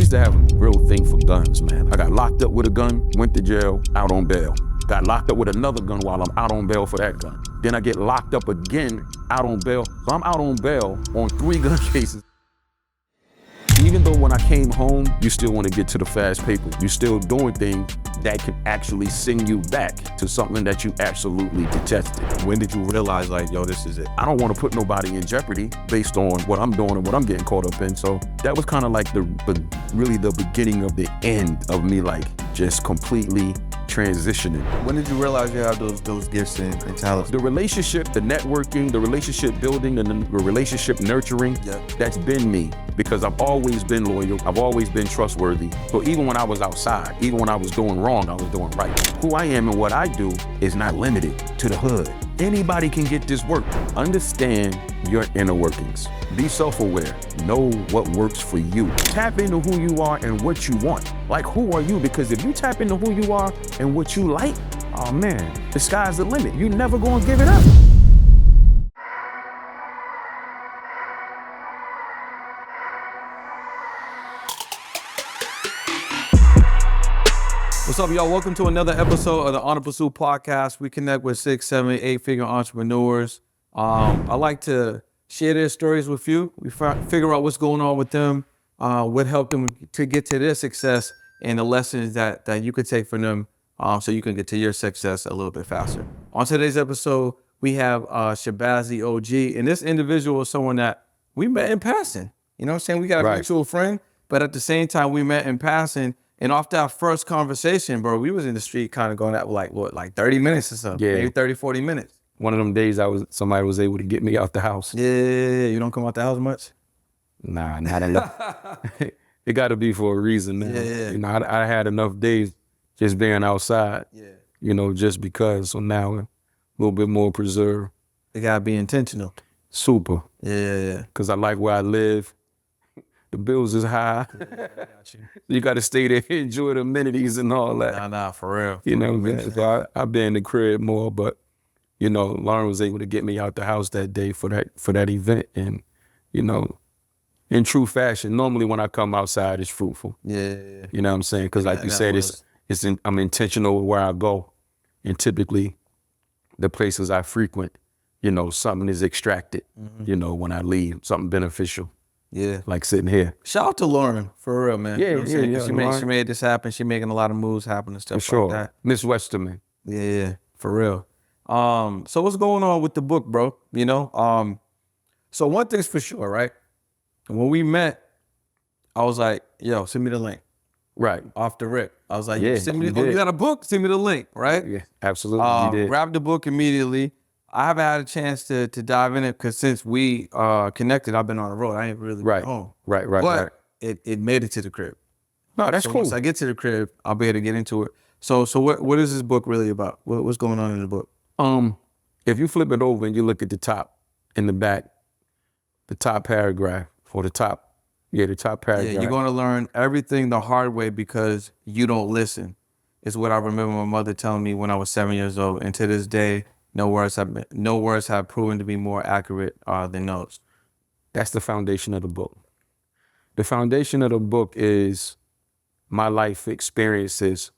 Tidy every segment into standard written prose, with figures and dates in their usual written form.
used to have a real thing for guns, man. I got locked up with a gun, went to jail, out on bail. Got locked up with another gun while I'm out on bail for that gun. Then I get locked up again, out on bail. So I'm out on bail on 3 gun cases. Even though when I came home, you still want to get to the fast paper. You're still doing things that can actually send you back to something that you absolutely detested. When did you realize, like, yo, this is it? I don't want to put nobody in jeopardy based on what I'm doing and what I'm getting caught up in. So that was kind of like really the beginning of the end of me, like, just completely transitioning. When did you realize you have those gifts and talents? The relationship, the networking, the relationship building, and the relationship nurturing, that's been me, because I've always been loyal. I've always been trustworthy. So even when I was outside, even when I was doing wrong, I was doing right. Who I am and what I do is not limited to the hood. Anybody can get this work. Understand your inner workings. Be self-aware. Know what works for you. Tap into who you are and what you want. Like, who are you? Because if you tap into who you are and what you like, oh man, the sky's the limit. You're never gonna give it up. What's up, y'all? Welcome to another episode of the On the Pursuit podcast. We connect with 6, 7, 8-figure entrepreneurs. I like to share their stories with you. We figure out what's going on with them, what helped them to get to their success, and the lessons that you could take from them so you can get to your success a little bit faster. On today's episode, we have Shabazz The OG, and this individual is someone that we met in passing. You know what I'm saying? We got a mutual friend, but at the same time, we met in passing. And after our first conversation, bro, we was in the street kind of going at like 30 minutes or something, maybe 30, 40 minutes. One of them days somebody was able to get me out the house. Yeah. You don't come out the house much? Nah, not enough. It got to be for a reason, man. Yeah. You know, I had enough days just being outside, you know, just because. So now a little bit more preserved. It got to be intentional. Super. Yeah. Because I like where I live. The bills is high. You got to stay there, enjoy the amenities and all that. Nah, for real. You know, so I've been in the crib more, but you know, Lauren was able to get me out the house that day for that event, and you know, in true fashion, normally when I come outside, it's fruitful. Yeah. You know what I'm saying? Because like you said, I'm intentional with where I go, and typically, the places I frequent, you know, something is extracted. You know, when I leave, something beneficial. Yeah. Like sitting here. Shout out to Lauren, for real, man. Yeah. She made this happen. She making a lot of moves happen and stuff for sure. like that. Miss Westerman. Yeah, for real. So what's going on with the book, bro? You know, so one thing's for sure, right? When we met, I was like, yo, send me the link. Right. Off the rip. I was like, yeah, send me you got a book? Send me the link, right? Yeah, absolutely. You did. Grabbed the book immediately. I haven't had a chance to dive in it because since we connected, I've been on the road. I ain't really been home. Right. But it made it to the crib. No, that's cool. Once I get to the crib, I'll be able to get into it. So what is this book really about? What's going on in the book? If you flip it over and you look at the top and the back, the top paragraph or the top paragraph. Yeah, you're going to learn everything the hard way because you don't listen. It's what I remember my mother telling me when I was 7 years old, and to this day, no words have proven to be more accurate than those. That's the foundation of the book. The foundation of the book is my life experiences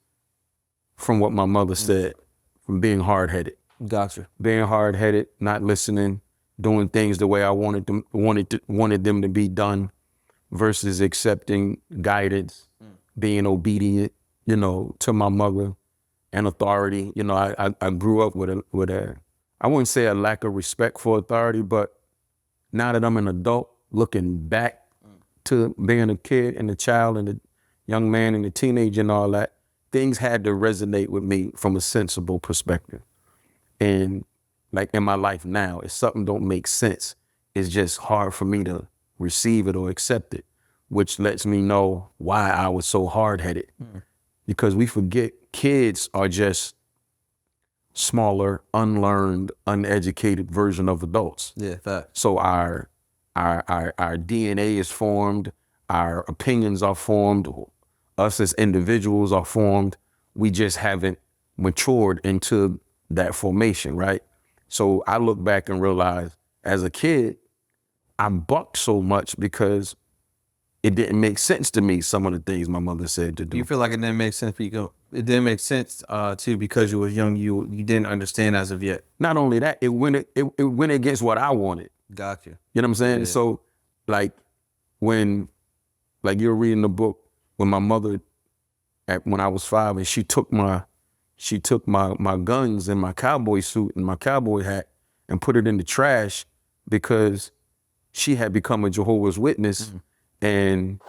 from what my mother said, from being hard-headed. Gotcha. Being hard-headed, not listening, doing things the way I wanted them to be done, versus accepting guidance, being obedient, you know, to my mother. And authority. You know, I grew up with a, I wouldn't say a lack of respect for authority, but now that I'm an adult, looking back to being a kid and a child and a young man and a teenager and all that, things had to resonate with me from a sensible perspective. And like in my life now, if something don't make sense, it's just hard for me to receive it or accept it, which lets me know why I was so hard-headed. Because we forget kids are just smaller, unlearned, uneducated version of adults. Yeah, fact. So our DNA is formed, our opinions are formed, us as individuals are formed. We just haven't matured into that formation, right? So I look back and realize as a kid, I bucked so much because it didn't make sense to me, some of the things my mother said to Do you do. feel like it didn't make sense for you? It didn't make sense to you because you was young. You didn't understand as of yet. Not only that, it went against what I wanted. Gotcha. You know what I'm saying? Yeah. So like when, like you're reading the book, when my mother, when I was 5, and she took my guns and my cowboy suit and my cowboy hat and put it in the trash because she had become a Jehovah's Witness. And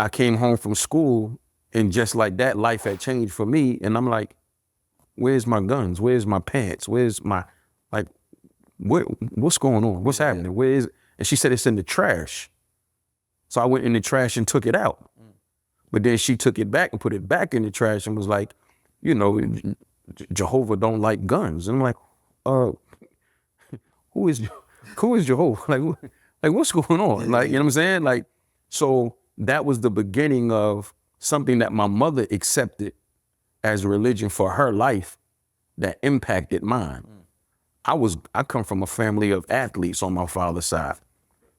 I came home from school, and just like that, life had changed for me. And I'm like, where's my guns? Where's my pants? Where's my, like, what's going on? What's happening? Where is it? And she said, it's in the trash. So I went in the trash and took it out. But then she took it back and put it back in the trash and was like, you know, Jehovah don't like guns. And I'm like, who is Jehovah? Like what's going on? Like, you know what I'm saying? Like, so that was the beginning of something that my mother accepted as a religion for her life that impacted mine. I come from a family of athletes on my father's side.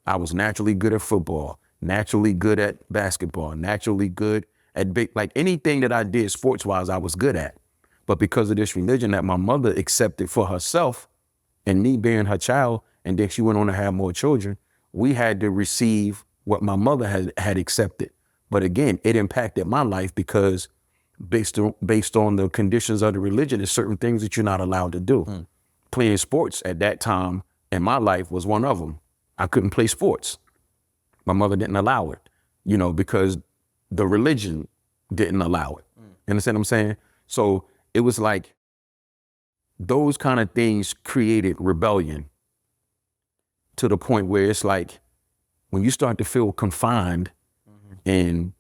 I was naturally good at football, naturally good at basketball, naturally good at like anything that I did sports-wise, I was good at. But because of this religion that my mother accepted for herself, and me being her child, and then she went on to have more children, we had to receive what my mother had accepted. But again, it impacted my life because based on the conditions of the religion, there's certain things that you're not allowed to do. Playing sports at that time in my life was one of them. I couldn't play sports. My mother didn't allow it, you know, because the religion didn't allow it. You understand what I'm saying? So it was like those kind of things created rebellion to the point where it's like when you start to feel confined and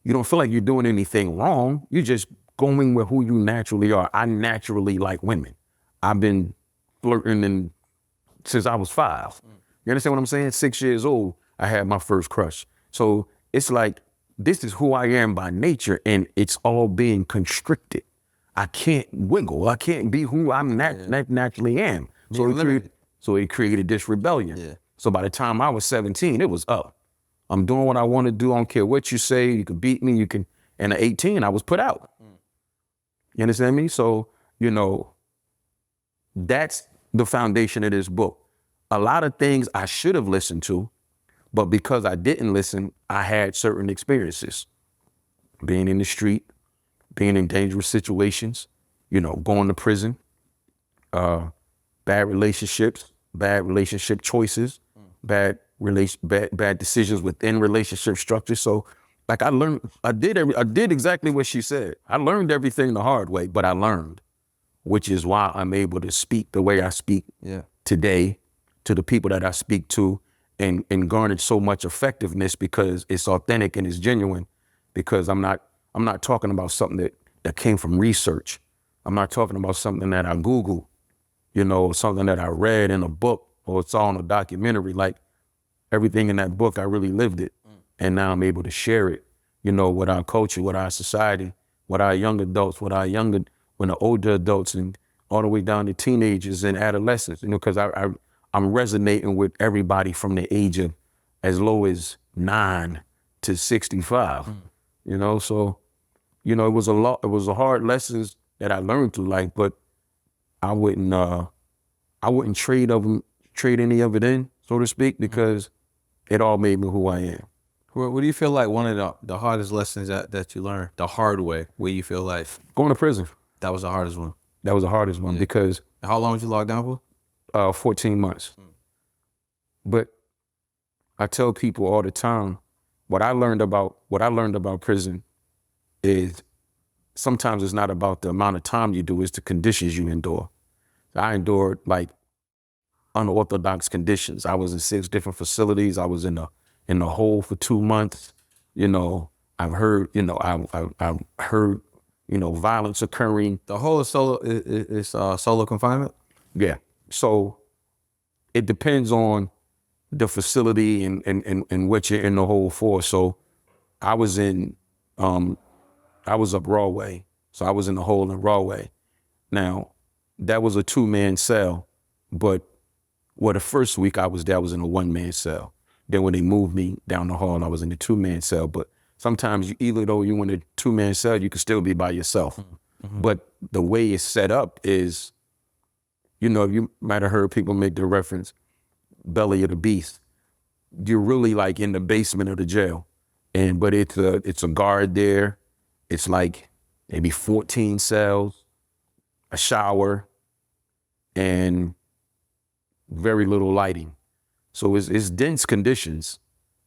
you don't feel like you're doing anything wrong, you're just going with who you naturally are. I naturally like women. I've been flirting since I was 5. You understand what I'm saying? 6 years old, I had my first crush. So it's like, this is who I am by nature, and it's all being constricted. I can't wiggle. I can't be who I naturally am. So it created this rebellion. Yeah. So by the time I was 17, it was up. I'm doing what I want to do. I don't care what you say. You can beat me. You can. And at 18, I was put out. You understand me? So, you know, that's the foundation of this book. A lot of things I should have listened to, but because I didn't listen, I had certain experiences. Being in the street, being in dangerous situations, you know, going to prison, bad relationships, bad relationship choices, bad decisions within relationship structures. So like I did exactly what she said. I learned everything the hard way, but I learned, which is why I'm able to speak the way I speak today to the people that I speak to, and garnered so much effectiveness because it's authentic and it's genuine, because I'm not talking about something that came from research. I'm not talking about something that I Googled, you know, something that I read in a book or saw in a documentary. Like everything in that book, I really lived it. And now I'm able to share it, you know, with our culture, with our society, with our young adults, with the older adults, and all the way down to teenagers and adolescents, you know, because I'm resonating with everybody from the age of as low as 9 to 65, you know? So, you know, it was a hard lessons that I learned through life, but I wouldn't trade any of it in, so to speak, because it all made me who I am. What do you feel like one of the hardest lessons that you learned the hard way, where you feel like Going to prison. that was the hardest one? That was the hardest one because How long was you locked down for? 14 months. But I tell people all the time, what I learned about prison is sometimes it's not about the amount of time you do, it's the conditions you endure. I endured like unorthodox conditions. I was in 6 different facilities. I was in the hole for 2 months. You know, I've heard, you know, I've heard, you know, violence occurring. The whole is solo confinement? Yeah. So it depends on the facility and what you're in the hole for. So I was up Broadway. So I was in the hole in Broadway. Now, that was a 2-man cell, but the first week I was there, I was in a 1-man cell. Then when they moved me down the hall, I was in the 2-man cell. But sometimes even though you're in a 2-man cell, you can still be by yourself. Mm-hmm. But the way it's set up is, you might have heard people make the reference, belly of the beast. You're really like in the basement of the jail. But it's a guard there. It's like maybe 14 cells, a shower, and very little lighting. So it's dense conditions,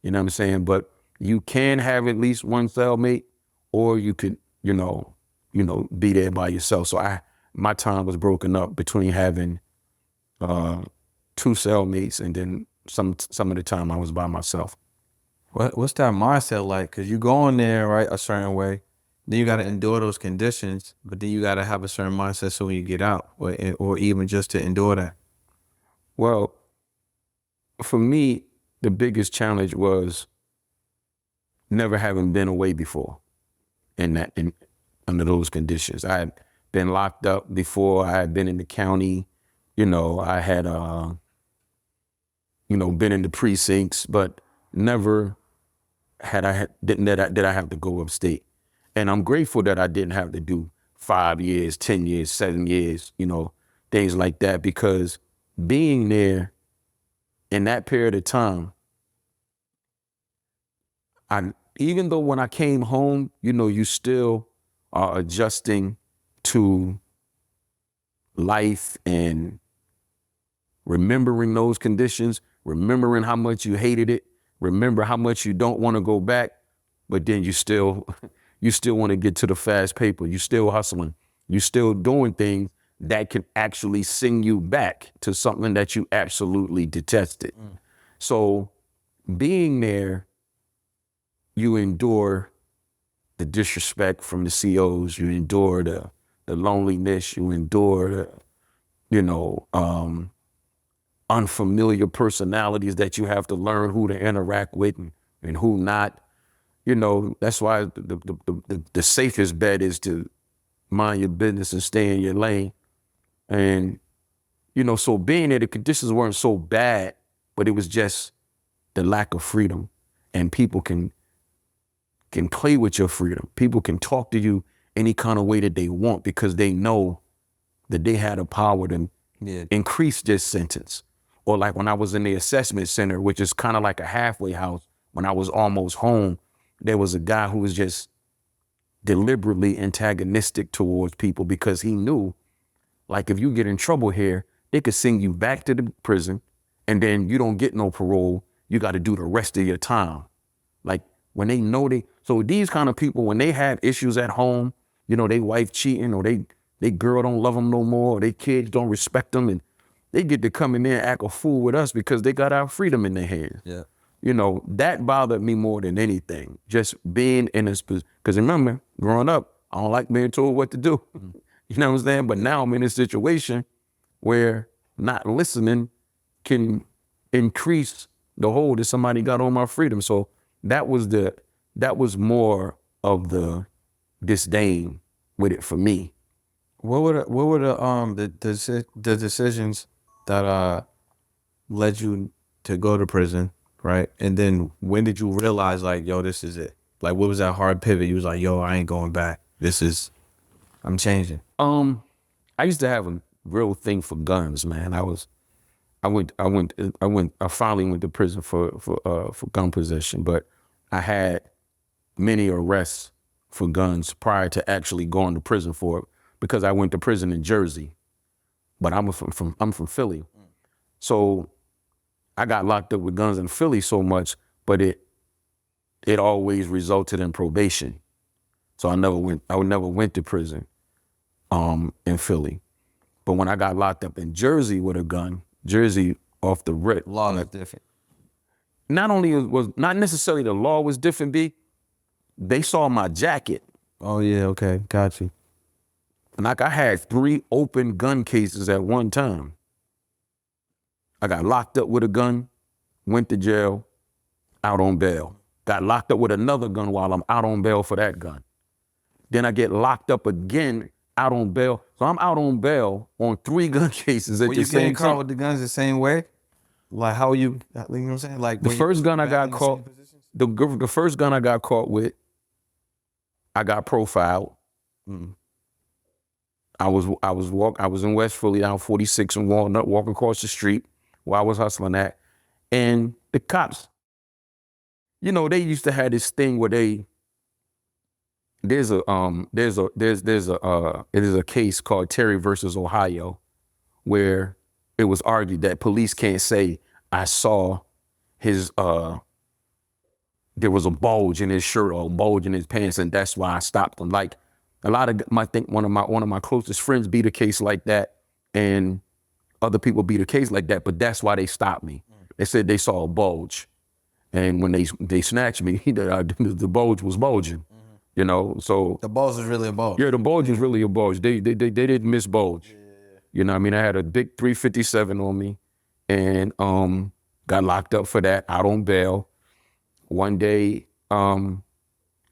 you know what I'm saying? But you can have at least one cellmate, or you could, be there by yourself. So my time was broken up between having 2 cellmates, and then some of the time I was by myself. What's that mindset like? Because you go in there, right, a certain way, then you got to endure those conditions, but then you got to have a certain mindset so when you get out, or even just to endure that. Well, for me, the biggest challenge was never having been away before under those conditions. I had been locked up before. I had been in the county. I had been in the precincts, but never did I have to go upstate. And I'm grateful that I didn't have to do 5 years, 10 years, 7 years, things like that, because being there in that period of time, even though when I came home, you still are adjusting to life and remembering those conditions, remembering how much you hated it, remember how much you don't want to go back, but then you still want to get to the fast paper. You still hustling. You still doing things that can actually send you back to something that you absolutely detested. So being there, you endure the disrespect from the COs, you endure the loneliness, you endure the, unfamiliar personalities that you have to learn who to interact with and who not. That's why the safest bet is to mind your business and stay in your lane. And, so being there, the conditions weren't so bad, but it was just the lack of freedom. And people can play with your freedom. People can talk to you any kind of way that they want because they know that they had a power to increase this sentence. Or like when I was in the assessment center, which is kind of like a halfway house, when I was almost home, there was a guy who was just deliberately antagonistic towards people because he knew, like, if you get in trouble here, they could send you back to the prison and then you don't get no parole. You got to do the rest of your time. Like when they know so these kind of people, when they have issues at home, they wife cheating or they girl don't love them no more, or they kids don't respect them, and they get to come in there and act a fool with us because they got our freedom in their hands. Yeah. That bothered me more than anything. Just being in this position. Because remember, growing up, I don't like being told what to do. You know what I'm saying? But now I'm in a situation where not listening can increase the hold that somebody got on my freedom. So that was more of the disdain with it for me. What were the decisions that led you to go to prison, right? And then when did you realize, like, yo, this is it? Like, what was that hard pivot? You was like, yo, I ain't going back. I'm changing. I used to have a real thing for guns, man. I finally went to prison for gun possession, but I had many arrests for guns prior to actually going to prison for it because I went to prison in Jersey, but I'm from Philly. So I got locked up with guns in Philly so much, but it always resulted in probation. So I never went to prison in Philly. But when I got locked up in Jersey with a gun, Jersey off the rip. Law is different. Not only was not necessarily the law was different, B, they saw my jacket. Oh yeah, okay, got you. And like I had 3 open gun cases at one time. I got locked up with a gun, went to jail, out on bail. Got locked up with another gun while I'm out on bail for that gun. Then I get locked up again, out on bail. So I'm out on bail on 3 gun cases at Were the you same getting caught time. with the guns the same way? Like how you know what I'm saying? Like The first gun I got caught, the first gun I got caught with, I got profiled. I was in West Philly down 46 and Walnut, walking across the street where I was hustling at. And the cops, you know, they used to have this thing where it is a case called Terry versus Ohio, where it was argued that police can't say, I saw his there was a bulge in his shirt or a bulge in his pants, and that's why I stopped him. Like a lot of I think one of my closest friends beat a case like that, and other people beat a case like that, but that's why they stopped me. They said they saw a bulge, and when they snatched me, the bulge was bulging. You know, so the bulge is really a bulge. Yeah, the bulge is really a bulge. They didn't miss bulge. Yeah. You know what I mean? I had a big 357 on me, and got locked up for that, out on bail. One day, I'm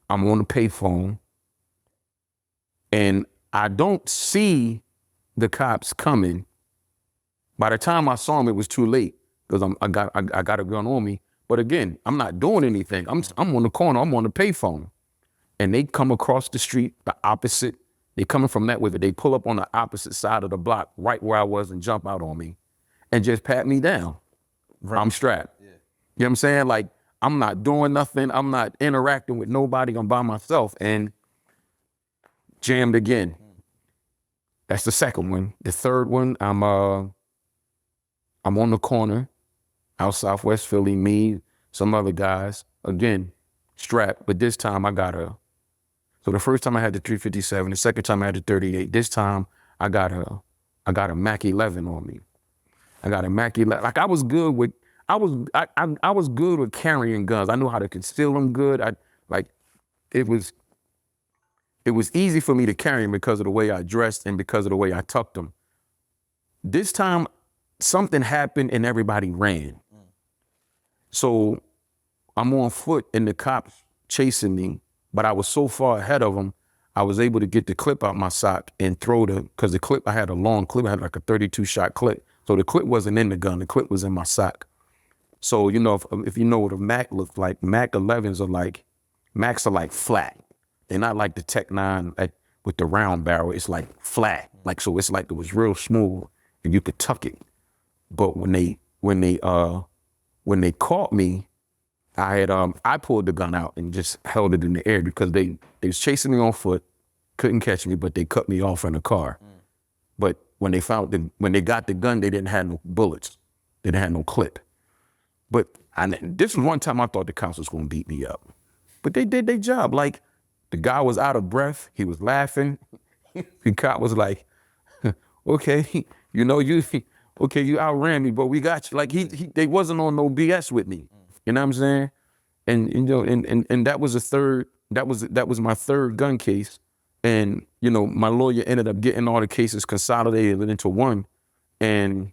on the payphone, and I don't see the cops coming. By the time I saw them, it was too late because I got a gun on me. But again, I'm not doing anything. I'm on the corner. I'm on the payphone, and they come across the street, the opposite. They coming from that way, but they pull up on the opposite side of the block, right where I was, and jump out on me, and just pat me down. Right. I'm strapped. Yeah. You know what I'm saying? Like, I'm not doing nothing. I'm not interacting with nobody. I'm by myself, and jammed again. That's the second one. The third one, I'm on the corner, out Southwest Philly, me, some other guys, again, strapped, but this time so the first time I had the 357, the second time I had the 38, this time I got a Mac 11 on me. I got a Mac 11. Like I was good with carrying guns. I knew how to conceal them good. It was easy for me to carry them because of the way I dressed and because of the way I tucked them. This time, something happened and everybody ran. So I'm on foot and the cops chasing me, but I was so far ahead of them, I was able to get the clip out my sock and because the clip, I had a long clip, I had like a 32 shot clip. So the clip wasn't in the gun, the clip was in my sock. So, you know, if you know what a Mac looks like, Mac 11s Macs are like flat. They're not like the Tech 9 with the round barrel. It's like flat. Like, so it's like it was real smooth and you could tuck it. But when they caught me, I pulled the gun out and just held it in the air because they was chasing me on foot, couldn't catch me, but they cut me off in the car. But when they got the gun, they didn't have no bullets. They didn't have no clip. But this was one time I thought the cops was gonna beat me up. But they did their job. Like, the guy was out of breath. He was laughing. The cop was like, okay, you outran me, but we got you. Like, they wasn't on no BS with me. You know what I'm saying? And you know, and that was that was my third gun case. And, you know, my lawyer ended up getting all the cases consolidated into one. And,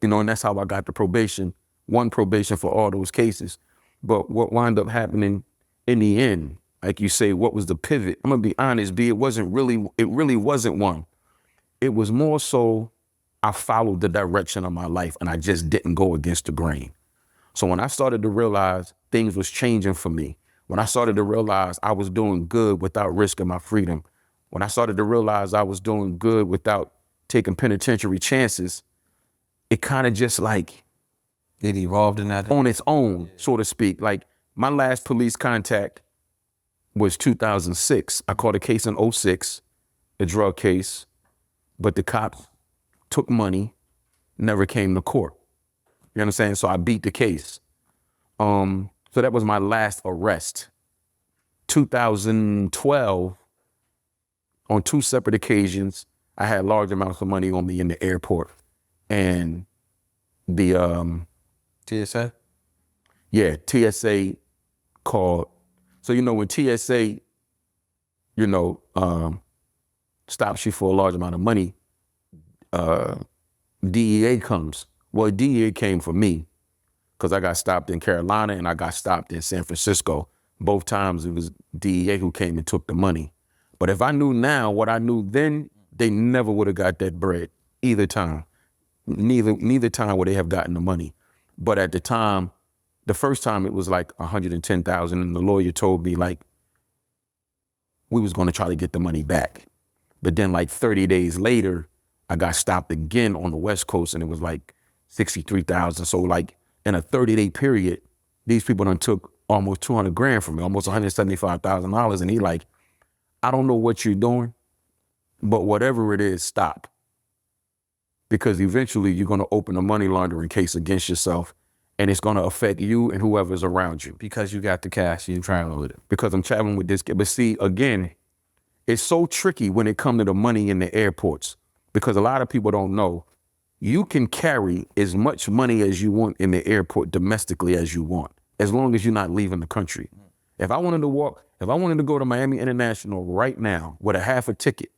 you know, and that's how I got the probation, one probation for all those cases. But what wound up happening in the end, like you say, what was the pivot? I'm gonna be honest, B, it really wasn't one. It was more so I followed the direction of my life and I just didn't go against the grain. So when I started to realize things was changing for me, when I started to realize I was doing good without risking my freedom, when I started to realize I was doing good without taking penitentiary chances, it kind of just like, it evolved in that on its own, so to speak. Like, my last police contact was 2006. I caught a case in 2006, a drug case, but the cops took money, never came to court. You know what I'm saying? So I beat the case. So that was my last arrest. 2012, on two separate occasions, I had large amounts of money on me in the airport. And the TSA? Yeah, TSA called. So, you know, when TSA, you know, stops you for a large amount of money, DEA comes. Well, DEA came for me because I got stopped in Carolina and I got stopped in San Francisco. Both times it was DEA who came and took the money. But if I knew now what I knew then, they never would have got that bread either time. neither time would they have gotten the money. But at the time, the first time it was like 110,000, and the lawyer told me like we was going to try to get the money back. But then like 30 days later, I got stopped again on the West Coast, and it was like 63,000. So like in a 30-day period, these people done took almost 200 grand from me, almost $175,000. And he like, I don't know what you're doing, but whatever it is, stop. Because eventually you're going to open a money laundering case against yourself, and it's going to affect you and whoever's around you. Because you got the cash, you traveling with it. Because I'm traveling with this kid. But see, again, it's so tricky when it comes to the money in the airports, because a lot of people don't know you can carry as much money as you want in the airport domestically as you want, as long as you're not leaving the country. If I wanted to go to Miami International right now with a half a ticket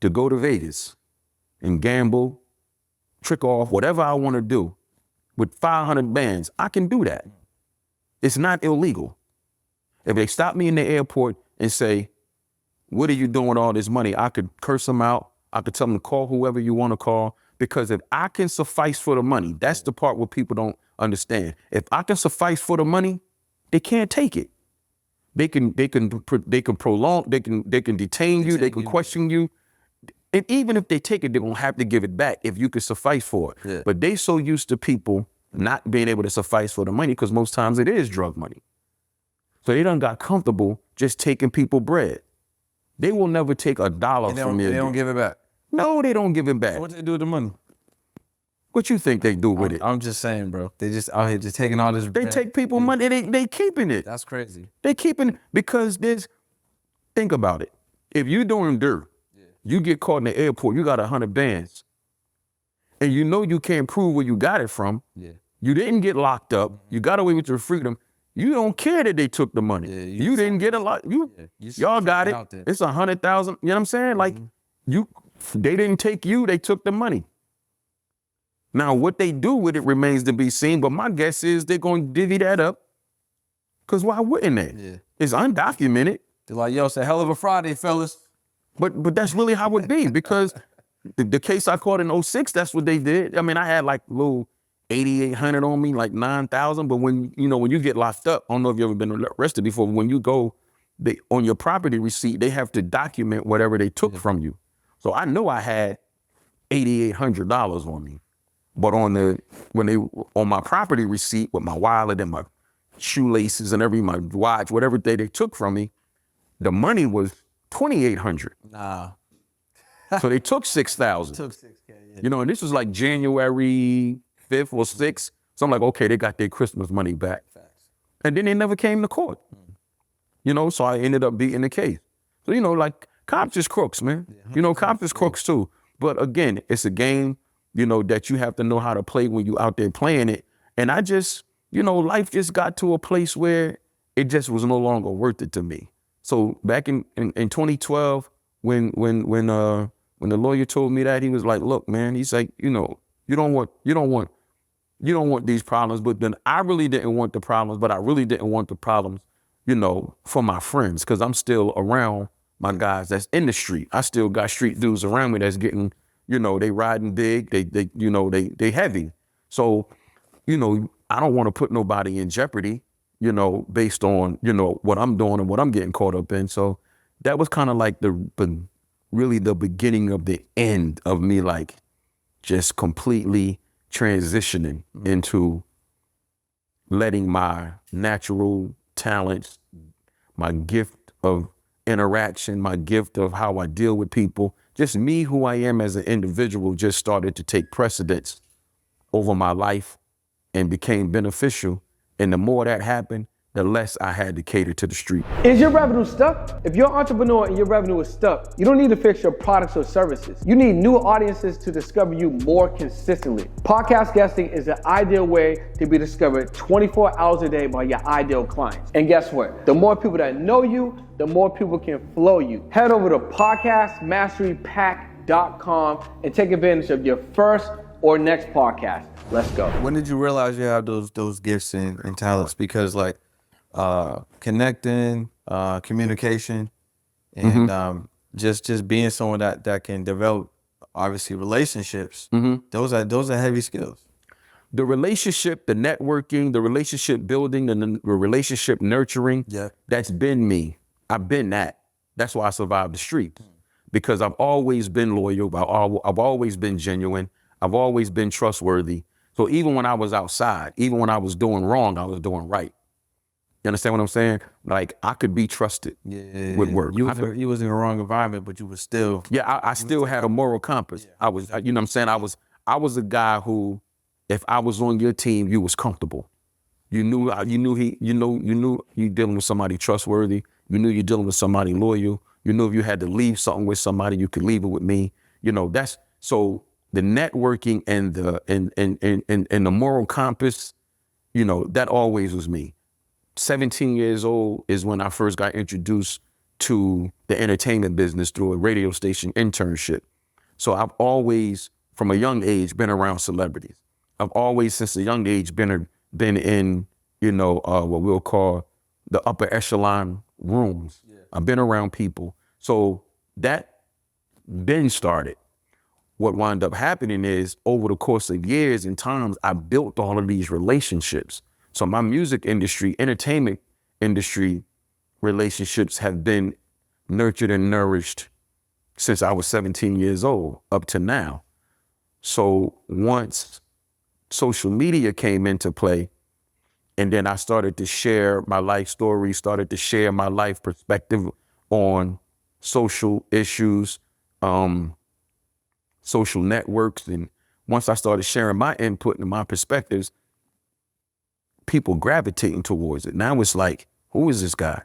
to go to Vegas and gamble, trick off, whatever I want to do with 500 bands, I can do that. It's not illegal. If they stop me in the airport and say, what are you doing with all this money? I could curse them out. I could tell them to call whoever you want to call, because if I can suffice for the money, that's the part where people don't understand. If I can suffice for the money, they can't take it. They can prolong, they can detain you, they can question you. And even if they take it, they're gonna have to give it back if you can suffice for it. Yeah. But they so used to people not being able to suffice for the money, because most times it is drug money. So they done got comfortable just taking people bread. They will never take $1 from you. They don't give it back. No, they don't give it back. So what they do with the money? What you think they do with it? I'm just saying, bro. They just out here just taking all this. They take people money, they keeping it. That's crazy. They keeping it because think about it. If you doing dirt, you get caught in the airport, you got 100 bands, and you know you can't prove where you got it from. Yeah. You didn't get locked up. You got away with your freedom. You don't care that they took the money. Yeah, you didn't get a lot. Y'all got it. It's 100,000. You know what I'm saying? Like they didn't take you. They took the money. Now what they do with it remains to be seen. But my guess is they're going to divvy that up. Cause why wouldn't they? Yeah. It's undocumented. They're like, yo, it's a hell of a Friday, fellas. But that's really how it be, because the case I caught in 06, that's what they did. I mean, I had like a little 8,800 on me, like 9,000. But when you get locked up, I don't know if you've ever been arrested before. When you go, on your property receipt, they have to document whatever they took from you. So I know I had $8,800 on me. But on my property receipt with my wallet and my shoelaces and my watch, whatever they took from me, the money was $2,800. Nah. So they took 6,000. Took 6K. Yeah. And this was like January 5th or 6th. So I'm like, okay, they got their Christmas money back. Facts. And then they never came to court. So I ended up beating the case. So, like cops is crooks, man. Cops is crooks too. But again, it's a game, that you have to know how to play when you out there playing it. And I just, life just got to a place where it just was no longer worth it to me. So back in 2012, when the lawyer told me that, he was like, look, man, he's like, you don't want these problems. But then I really didn't want the problems, but I really didn't want the problems, for my friends, because I'm still around my guys that's in the street. I still got street dudes around me that's getting, they riding big, they heavy. So, I don't want to put nobody in jeopardy, based on, what I'm doing and what I'm getting caught up in. So that was kind of like really the beginning of the end of me, like just completely transitioning into letting my natural talents, my gift of interaction, my gift of how I deal with people, just me, who I am as an individual, just started to take precedence over my life and became beneficial. And the more that happened, the less I had to cater to the street. Is your revenue stuck? If you're an entrepreneur and your revenue is stuck, you don't need to fix your products or services. You need new audiences to discover you more consistently. Podcast guesting is the ideal way to be discovered 24 hours a day by your ideal clients. And guess what? The more people that know you, the more people can flow you. Head over to podcastmasterypack.com and take advantage of your first or next podcast. Let's go. When did you realize you have those gifts and talents? Because like connecting, communication, and just being someone that can develop obviously relationships. Those are heavy skills. The relationship, the networking, the relationship building, and the relationship nurturing, Yeah. that's been me. I've been that. That's why I survived the streets. Because I've always been loyal. I've always been genuine. I've always been trustworthy. So even when I was outside, even when I was doing wrong, I was doing right. You understand what I'm saying? Like, I could be trusted with work. You was in the wrong environment, but you was still. Yeah, I still had a moral compass. I was, you know what I'm saying? I was a guy who, if I was on your team, you was comfortable. You knew you dealing with somebody trustworthy. You knew you're dealing with somebody loyal. You knew if you had to leave something with somebody, you could leave it with me. You know, that's so the networking and the moral compass, you know, that always was me. 17 years old is when I first got introduced to the entertainment business through a radio station internship. So I've always, from a young age, been around celebrities. I've always, since a young age, been in, you know, what we'll call the upper echelon rooms. Yeah. I've been around people. So that then started. What wound up happening is, over the course of years and times, I built all of these relationships. So my music industry, entertainment industry relationships have been nurtured and nourished since I was 17 years old up to now. So once social media came into play, and then I started to share my life story, started to share my life perspective on social issues, social networks. And once I started sharing my input and my perspectives, people gravitating towards it. Now it's like, who is this guy?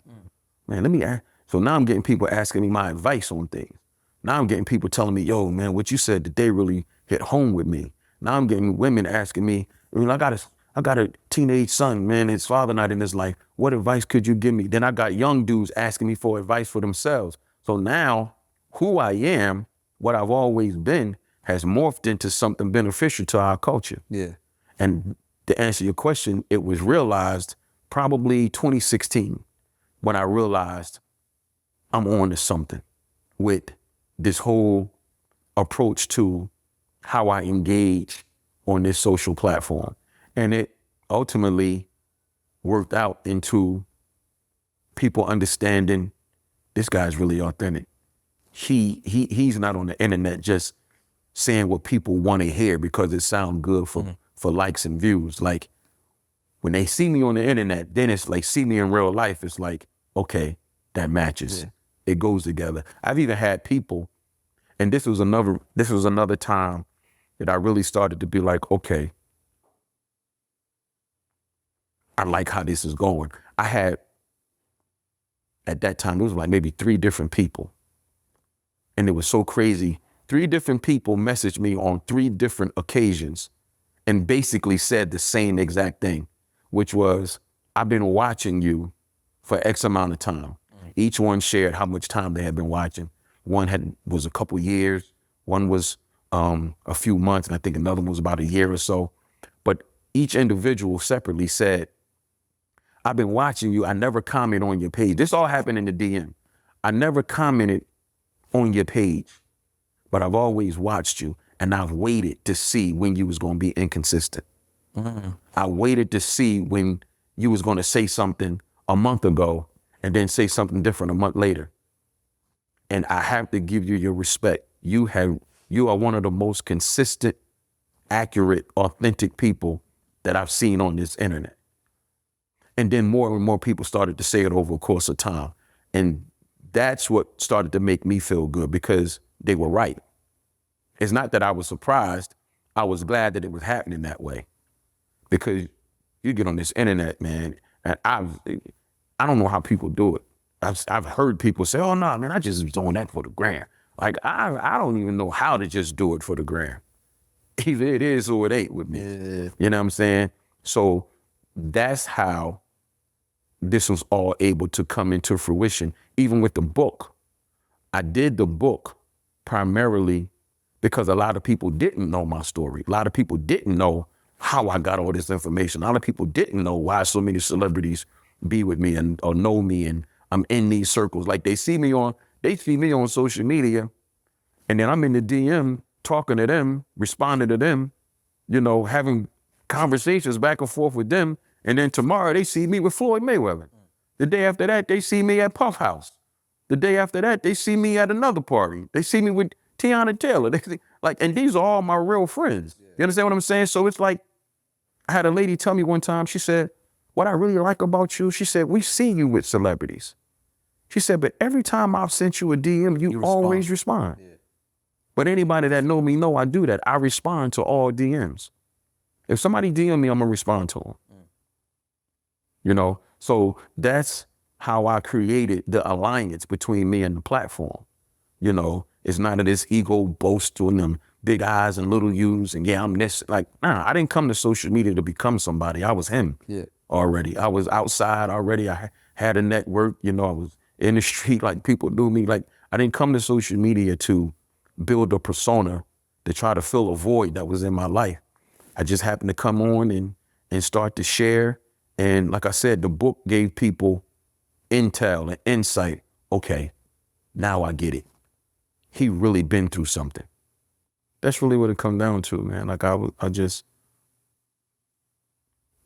Man, let me ask. So now I'm getting people asking me my advice on things. Now I'm getting people telling me, yo, man, what you said today really hit home with me. Now I'm getting women asking me, I mean, I got a teenage son, man, his father not in his life. What advice could you give me? Then I got young dudes asking me for advice for themselves. So now who I am, what I've always been, has morphed into something beneficial to our culture. Yeah. And to answer your question, it was realized probably 2016 when I realized I'm on to something with this whole approach to how I engage on this social platform. And it ultimately worked out into people understanding this guy's really authentic. He's not on the internet just saying what people want to hear because it sounds good for likes and views. Like, when they see me on the internet, then it's like, see me in real life, it's like, okay, that matches. Yeah. It goes together. I've even had people, and this was another time that I really started to be like, okay, I like how this is going. I had, at that time, it was like maybe 3 different people. And it was so crazy. 3 different people messaged me on 3 different occasions and basically said the same exact thing, which was, I've been watching you for X amount of time. Each one shared how much time they had been watching. One was a couple years, one was a few months, and I think another one was about a year or so. But each individual separately said, I've been watching you, I never comment on your page. This all happened in the DM. I never commented on your page, but I've always watched you, and I've waited to see when you was gonna be inconsistent. Mm-hmm. I waited to see when you was gonna say something a month ago and then say something different a month later. And I have to give you your respect. You are one of the most consistent, accurate, authentic people that I've seen on this internet. And then more and more people started to say it over the course of time. And that's what started to make me feel good, because they were right. It's not that I was surprised. I was glad that it was happening that way. Because you get on this internet, man, and I don't know how people do it. I've heard people say, oh, no, man, I just was doing that for the gram. Like, I don't even know how to just do it for the gram. Either it is or it ain't with me. Yeah. You know what I'm saying? So that's how this was all able to come into fruition. Even with the book, I did the book primarily because a lot of people didn't know my story. A lot of people didn't know how I got all this information. A lot of people didn't know why so many celebrities be with me or know me, and I'm in these circles. Like, they see me on social media, and then I'm in the DM talking to them, responding to them, you know, having conversations back and forth with them. And then tomorrow they see me with Floyd Mayweather. The day after that, they see me at Puff House. The day after that, they see me at another party. They see me with Tiana Taylor. And these are all my real friends. You understand what I'm saying? So it's like, I had a lady tell me one time, she said, what I really like about you, she said, we see you with celebrities. She said, but every time I've sent you a DM, you always respond. Yeah. But anybody that know me know I do that. I respond to all DMs. If somebody DM me, I'm gonna respond to them. You know, so that's how I created the alliance between me and the platform. You know, it's not of this ego boast on them big eyes and little U's and yeah, I'm this. Like, nah, I didn't come to social media to become somebody. I was him already. I was outside already. I had a network, you know, I was in the street, like people knew me. Like, I didn't come to social media to build a persona to try to fill a void that was in my life. I just happened to come on and start to share. And like I said, the book gave people intel and insight. Okay, now I get it. He really been through something. That's really what it come down to, man. Like I just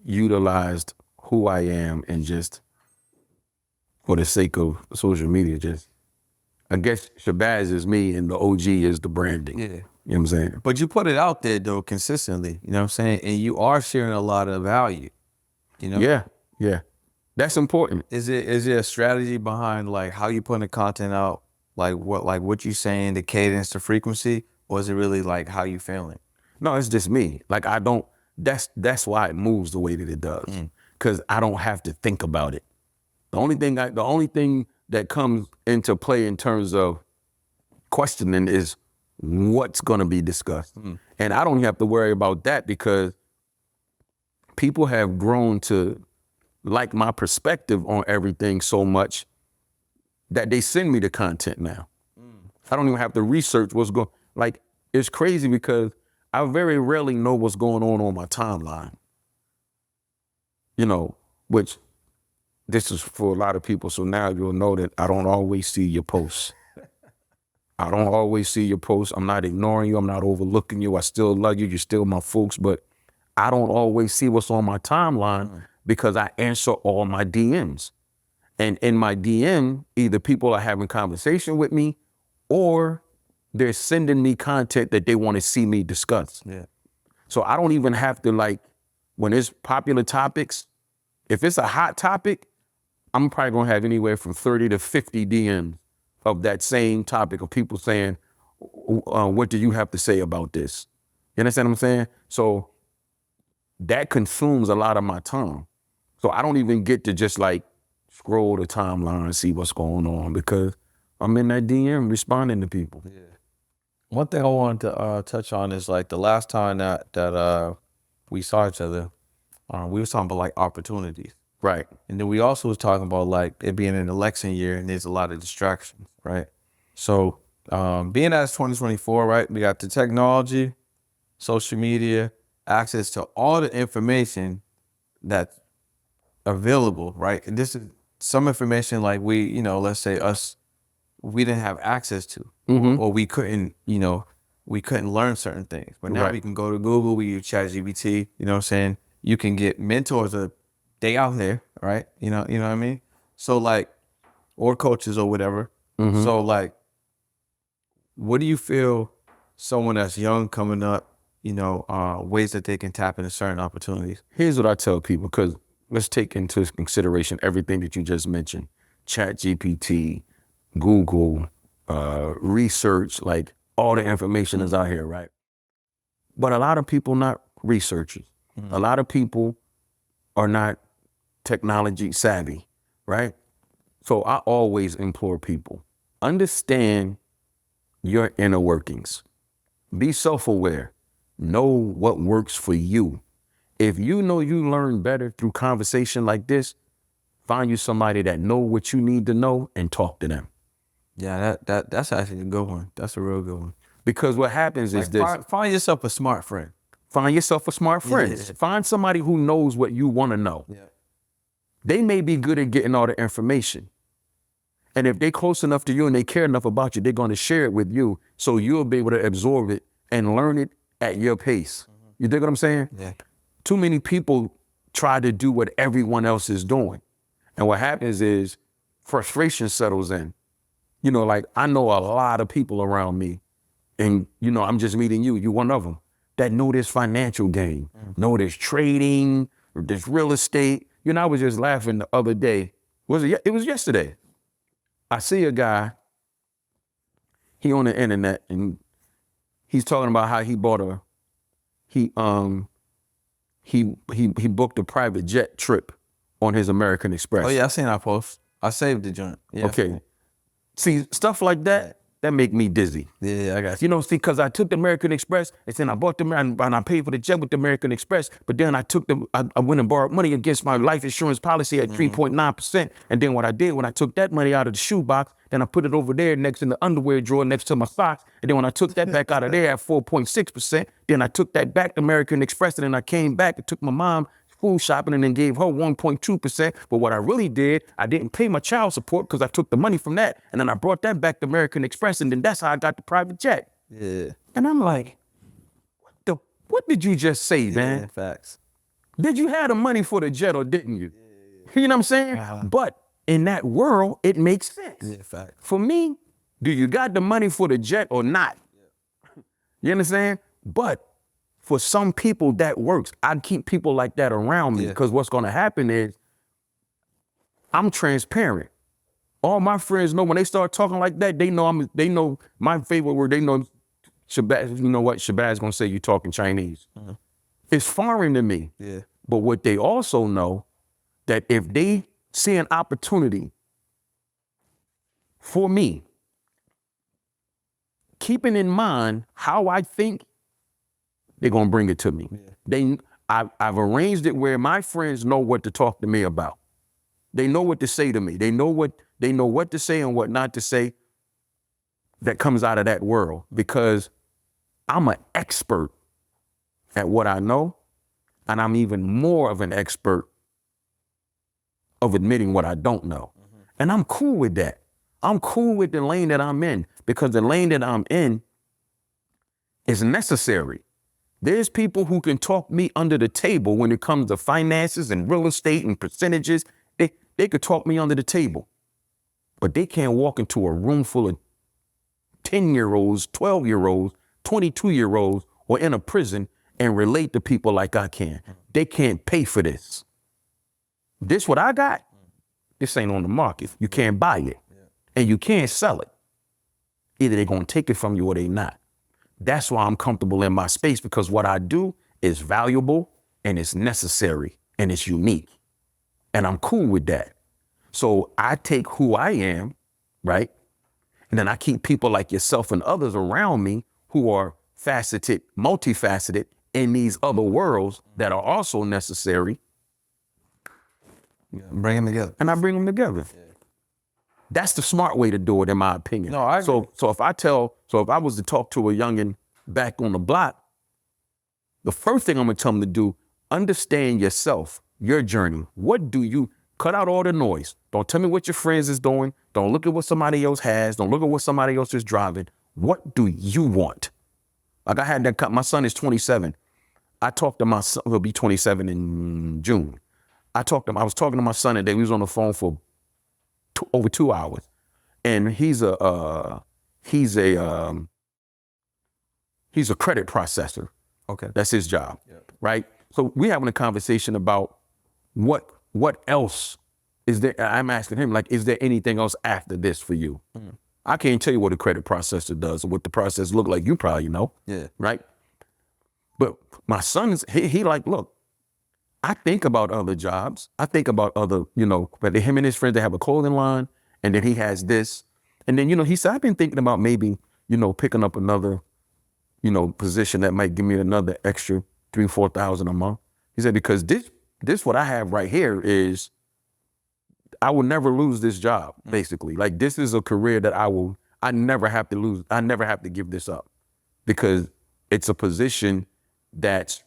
utilized who I am and just for the sake of social media, just, I guess Shabazz is me and the OG is the branding. Yeah. You know what I'm saying? But you put it out there though consistently, you know what I'm saying? And you are sharing a lot of value, you know? Yeah. That's important. Is there a strategy behind like how you putting the content out? Like what you saying, the cadence, the frequency, or is it really like how you feeling? No, it's just me. Like that's why it moves the way that it does. Cause I don't have to think about it. The only thing that comes into play in terms of questioning is what's gonna be discussed. And I don't have to worry about that because people have grown to like my perspective on everything so much that they send me the content now. I don't even have to research what's going, like, it's crazy because I very rarely know what's going on my timeline. You know, which this is for a lot of people. So now you'll know that I don't always see your posts. I don't always see your posts. I'm not ignoring you. I'm not overlooking you. I still love you. You're still my folks, but I don't always see what's on my timeline because I answer all my DMs. And in my DM, either people are having conversation with me or they're sending me content that they want to see me discuss. Yeah. So I don't even have to, like, when it's popular topics, if it's a hot topic, I'm probably gonna have anywhere from 30 to 50 DMs of that same topic of people saying, what do you have to say about this? You understand what I'm saying? So that consumes a lot of my time. So I don't even get to just like scroll the timeline and see what's going on because I'm in that DM responding to people. Yeah. One thing I wanted to touch on is like the last time that we saw each other, we was talking about like opportunities. Right. And then we also was talking about like it being an election year and there's a lot of distractions, right? So being that it's 2024, right? We got the technology, social media, access to all the information that's available, right? And this is some information like we, you know, let's say us, we didn't have access to, or we couldn't, you know, we couldn't learn certain things. But now we can go to Google, we use ChatGPT, you know what I'm saying? You can get mentors they out there, right? You know what I mean? So like, or coaches or whatever. So like, what do you feel someone that's young coming up, you know, ways that they can tap into certain opportunities? Here's what I tell people, because let's take into consideration everything that you just mentioned. ChatGPT, Google, research, like all the information is out here, right? But a lot of people not researchers. A lot of people are not technology savvy, right? So I always implore people, understand your inner workings. Be self-aware. Know what works for you. If you know you learn better through conversation like this, find you somebody that know what you need to know and talk to them. Yeah, that's actually a good one. That's a real good one. Because what happens is this. Find yourself a smart friend. Find yourself a smart friend. Yeah. Find somebody who knows what you want to know. Yeah. They may be good at getting all the information. And if they're close enough to you and they care enough about you, they're going to share it with you so you'll be able to absorb it and learn it at your pace. You dig what I'm saying? Yeah. Too many people try to do what everyone else is doing. And what happens is frustration settles in. You know, like I know a lot of people around me, and you know, I'm just meeting you, one of them, that know this financial game, know this trading, or this real estate. You know, I was just laughing the other day. It was yesterday. I see a guy, he on the internet, and he's talking about how he bought he booked a private jet trip on his American Express. Oh yeah, I seen that post. I saved the joint. Yeah. Okay. See, stuff like that make me dizzy. Yeah, I got you. You know, see, because I took the American Express, and then I bought the and I paid for the jet with the American Express, but then I went and borrowed money against my life insurance policy at 3.9%. And then what I did, when I took that money out of the shoebox, then I put it over there next in the underwear drawer next to my socks. And then when I took that back out of there at 4.6%, then I took that back to American Express, and then I came back and took my mom food shopping and then gave her 1.2%. But what I really did, I didn't pay my child support because I took the money from that. And then I brought that back to American Express, and then that's how I got the private jet. Yeah. And I'm like, what did you just say, man? Yeah, facts. Did you have the money for the jet or didn't you? You know what I'm saying? But in that world, it makes sense. Yeah, facts. For me, do you got the money for the jet or not? You understand? But for some people, that works. I keep people like that around me because what's going to happen is I'm transparent. All my friends know when they start talking like that, they know my favorite word. They know Shabazz. You know what? Shabazz going to say you talking Chinese. It's foreign to me. Yeah. But what they also know that if they see an opportunity for me, keeping in mind how I think, they're gonna bring it to me. Yeah. I've arranged it where my friends know what to talk to me about. They know what to say to me. They know what to say and what not to say that comes out of that world, because I'm an expert at what I know, and I'm even more of an expert of admitting what I don't know. And I'm cool with that. I'm cool with the lane that I'm in, because the lane that I'm in is necessary. There's people who can talk me under the table when it comes to finances and real estate and percentages. They could talk me under the table, but they can't walk into a room full of 10-year-olds, 12-year-olds, 22-year-olds, or in a prison and relate to people like I can. They can't pay for this. This what I got, this ain't on the market. You can't buy it, and you can't sell it. Either they're gonna take it from you or they not. That's why I'm comfortable in my space, because what I do is valuable and it's necessary and it's unique. And I'm cool with that. So I take who I am, right? And then I keep people like yourself and others around me who are faceted, multifaceted in these other worlds that are also necessary. Bring them together. And I bring them together. Yeah. That's the smart way to do it, in my opinion. No, I agree. So if I was to talk to a youngin' back on the block, the first thing I'm gonna tell them to do, understand yourself, your journey. What do you, cut out all the noise. Don't tell me what your friends is doing. Don't look at what somebody else has. Don't look at what somebody else is driving. What do you want? Like I had that, my son is 27. I talked to my son, he'll be 27 in June. I was talking to my son today. We was on the phone for over 2 hours, and he's a credit processor. Okay. That's his job, right? So we having a conversation about what else is there. I'm asking him, like, is there anything else after this for you? I can't tell you what a credit processor does or what the process look like. You probably know, right? But my son's, he like, look, I think about other jobs. I think about other, but him and his friends, they have a clothing line, and then he has this. And then, he said, I've been thinking about maybe, picking up another, position that might give me another extra $3,000-4,000 a month. He said, because this what I have right here is, I will never lose this job, basically. Like, this is a career that I never have to lose. I never have to give this up, because it's a position that's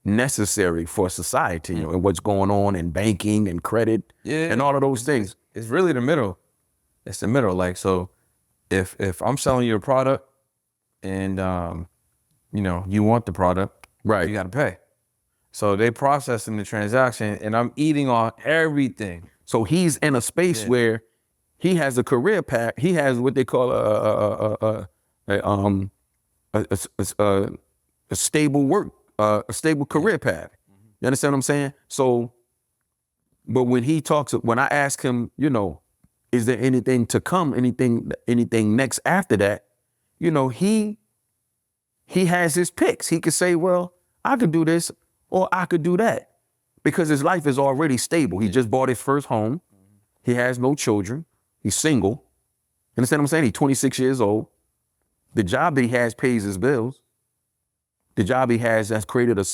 necessary for society, and what's going on in banking and credit and all of those things. It's really the middle. It's the middle. Like, so if I'm selling you a product and you want the product, Right. you got to pay. So they processing the transaction, and I'm eating on everything. So he's in a space where he has a career path. He has what they call a stable work, a stable career path. You understand what I'm saying? So, but when I ask him, is there anything to come, anything next after that? He has his picks. He could say, well, I could do this or I could do that because his life is already stable. He just bought his first home. He has no children. He's single. You understand what I'm saying? He's 26 years old. The job that he has pays his bills. The job he has has created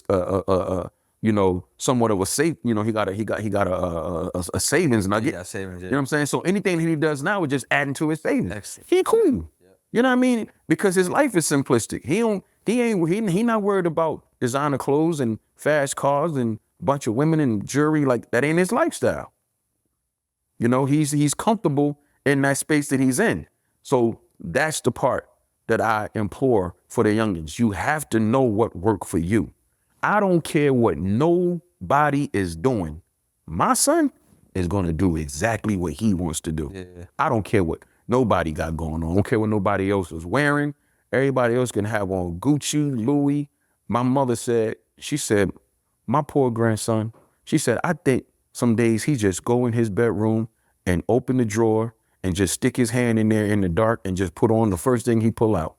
somewhat of a safe. He got a savings nugget. Yeah, savings. You know what I'm saying? So anything that he does now is just adding to his savings. Excellent. He cool. You know what I mean? Because his life is simplistic. He not worried about designer clothes and fast cars and a bunch of women and jewelry. Like, that ain't his lifestyle. He's comfortable in that space that he's in. So that's the part that I implore for the youngins. You have to know what worked for you. I don't care what nobody is doing. My son is going to do exactly what he wants to do. Yeah. I don't care what nobody got going on. I don't care what nobody else is wearing. Everybody else can have on Gucci, Louis. My mother said, my poor grandson, she said, I think some days he just go in his bedroom and open the drawer and just stick his hand in there in the dark and just put on the first thing he pull out.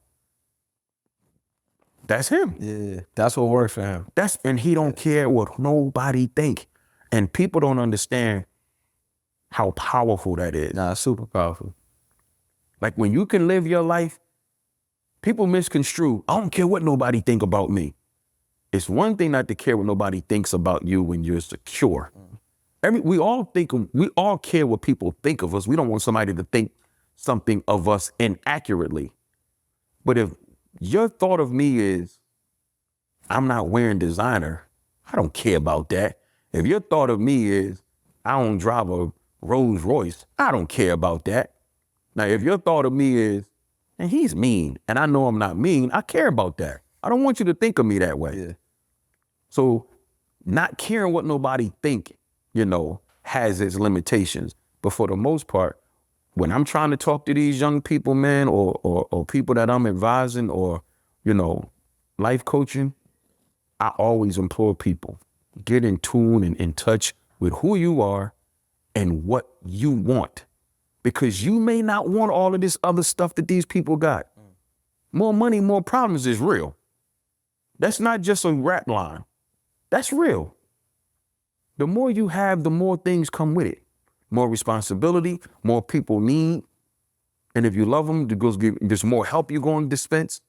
That's him. Yeah, that's what works for him. And he don't care what nobody think. And people don't understand how powerful that is. Nah, super powerful. Like, when you can live your life, people misconstrue, I don't care what nobody think about me. It's one thing not to care what nobody thinks about you when you're secure. We all care what people think of us. We don't want somebody to think something of us inaccurately. But if your thought of me is, I'm not wearing designer, I don't care about that. If your thought of me is, I don't drive a Rolls Royce, I don't care about that. Now, if your thought of me is, and he's mean, and I know I'm not mean, I care about that. I don't want you to think of me that way. Yeah. So not caring what nobody think, has its limitations. But for the most part, when I'm trying to talk to these young people, man, or people that I'm advising or, life coaching, I always implore people, get in tune and in touch with who you are and what you want. Because you may not want all of this other stuff that these people got. More money, more problems is real. That's not just a rap line. That's real. The more you have, the more things come with it. More responsibility, more people need. And if you love them, there's more help you're going to dispense.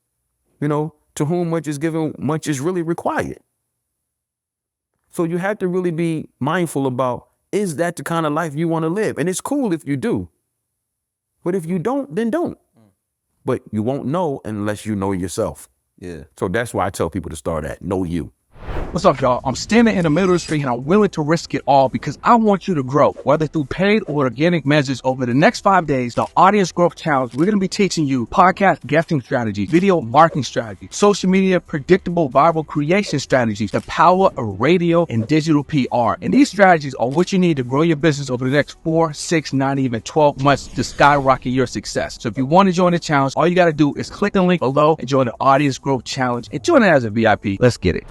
To whom much is given, much is really required. So you have to really be mindful about, is that the kind of life you want to live? And it's cool if you do. But if you don't, then don't. But you won't know unless you know yourself. Yeah. So that's why I tell people to start at know you. What's up, y'all? I'm standing in the middle of the street and I'm willing to risk it all because I want you to grow, whether through paid or organic measures. Over the next 5 days, the Audience Growth Challenge, we're going to be teaching you podcast guesting strategies, video marketing strategies, social media predictable viral creation strategies, the power of radio and digital PR. And these strategies are what you need to grow your business over the next 4, 6, 9, even 12 months to skyrocket your success. So if you want to join the challenge, all you got to do is click the link below and join the Audience Growth Challenge and join it as a VIP. Let's get it.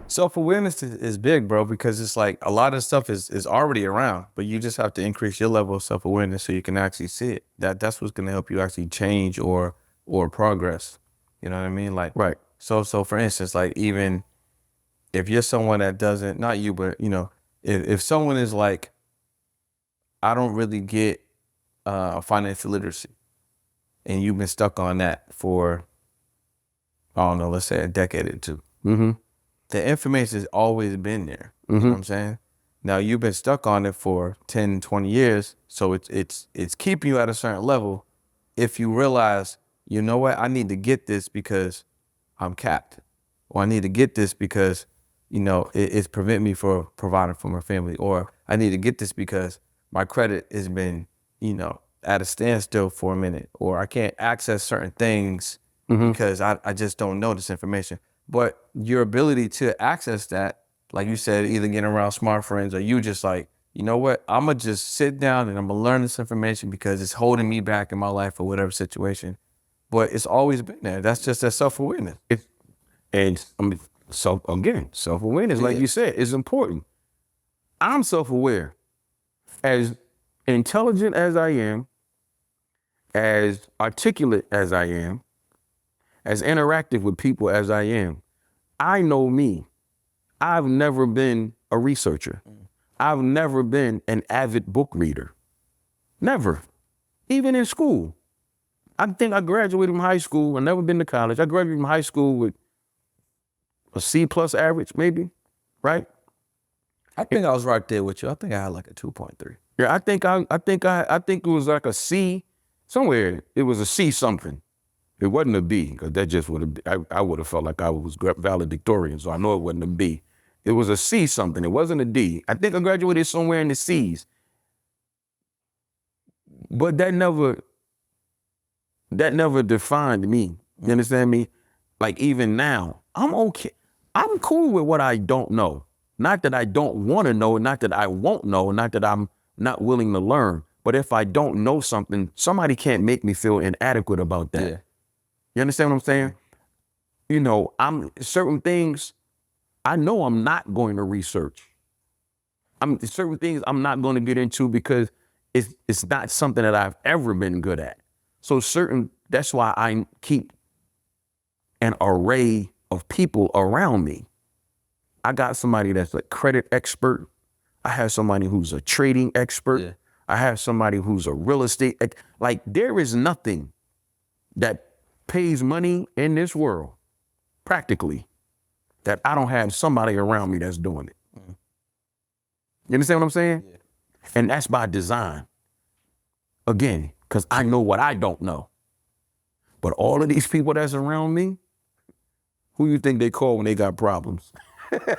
Self-awareness is big, bro, because it's like a lot of stuff is already around, but you just have to increase your level of self-awareness so you can actually see it. That's what's going to help you actually change or progress. You know what I mean? Like, Right. So for instance, like, even if you're someone that doesn't, not you, but if someone is like, I don't really get financial literacy, and you've been stuck on that for, I don't know, let's say a decade or two. Mm-hmm. The information has always been there. You know what I'm saying? Now you've been stuck on it for 10, 20 years. So it's keeping you at a certain level. If you realize, you know what, I need to get this because I'm capped. Or I need to get this because, it's preventing me from providing for my family. Or I need to get this because my credit has been, at a standstill for a minute. Or I can't access certain things because I just don't know this information. But your ability to access that, like you said, either getting around smart friends or you just like, you know what, I'm going to just sit down and I'm going to learn this information because it's holding me back in my life or whatever situation. But it's always been there. That's just that self-awareness. And I mean, self-awareness, like you said, is important. I'm self-aware. As intelligent as I am, as articulate as I am, as interactive with people as I am, I know me. I've never been a researcher. I've never been an avid book reader. Never. Even in school. I think I graduated from high school. I've never been to college. I graduated from high school with a C+ average, maybe, right? I think I was right there with you. I think I had like a 2.3. Yeah, I think it was like a C somewhere. It was a C something. It wasn't a B, because that just would have, I would have felt like I was valedictorian, so I know it wasn't a B. It was a C something. It wasn't a D. I think I graduated somewhere in the C's. But that never defined me. You understand me? Like even now, I'm okay. I'm cool with what I don't know. Not that I don't want to know, not that I won't know, not that I'm not willing to learn. But if I don't know something, somebody can't make me feel inadequate about that. Yeah. You understand what I'm saying? You know, certain things I know I'm not going to research. Certain things I'm not going to get into because it's not something that I've ever been good at. So that's why I keep an array of people around me. I got somebody that's a credit expert. I have somebody who's a trading expert. Yeah. I have somebody who's a real estate. Like there is nothing that pays money in this world, practically, that I don't have somebody around me that's doing it. You understand what I'm saying? Yeah. And that's by design. Again, because I know what I don't know. But all of these people that's around me, who you think they call when they got problems? You know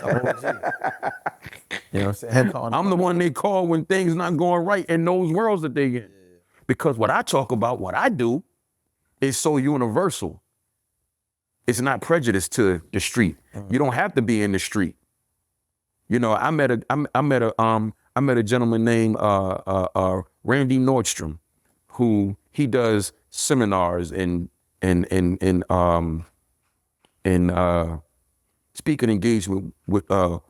what I'm saying? I'm the one they call when things not going right in those worlds that they in. Because what I talk about, what I do, is so universal. It's not prejudiced to the street. You don't have to be in the street. You know, I met a gentleman named Randy Nordstrom, who he does seminars and speaking engagement with a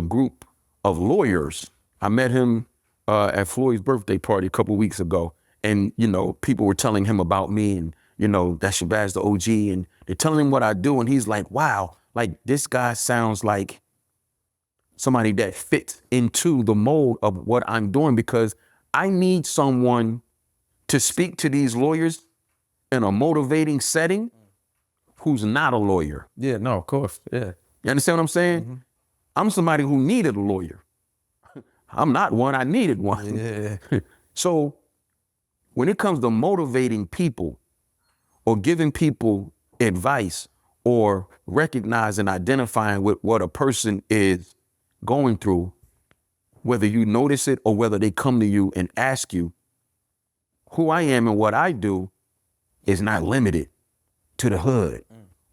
group of lawyers. I met him at Floyd's birthday party a couple of weeks ago, and you know, people were telling him about me, and you know, that's Shabazz The OG, and they're telling him what I do, and he's like, wow, like this guy sounds like somebody that fits into the mold of what I'm doing, because I need someone to speak to these lawyers in a motivating setting who's not a lawyer. Yeah, no, of course. Yeah. You understand what I'm saying? I'm somebody who needed a lawyer. I'm not one, I needed one. Yeah. So when it comes to motivating people or giving people advice or recognizing, identifying with what a person is going through, whether you notice it or whether they come to you and ask you, who I am and what I do is not limited to the hood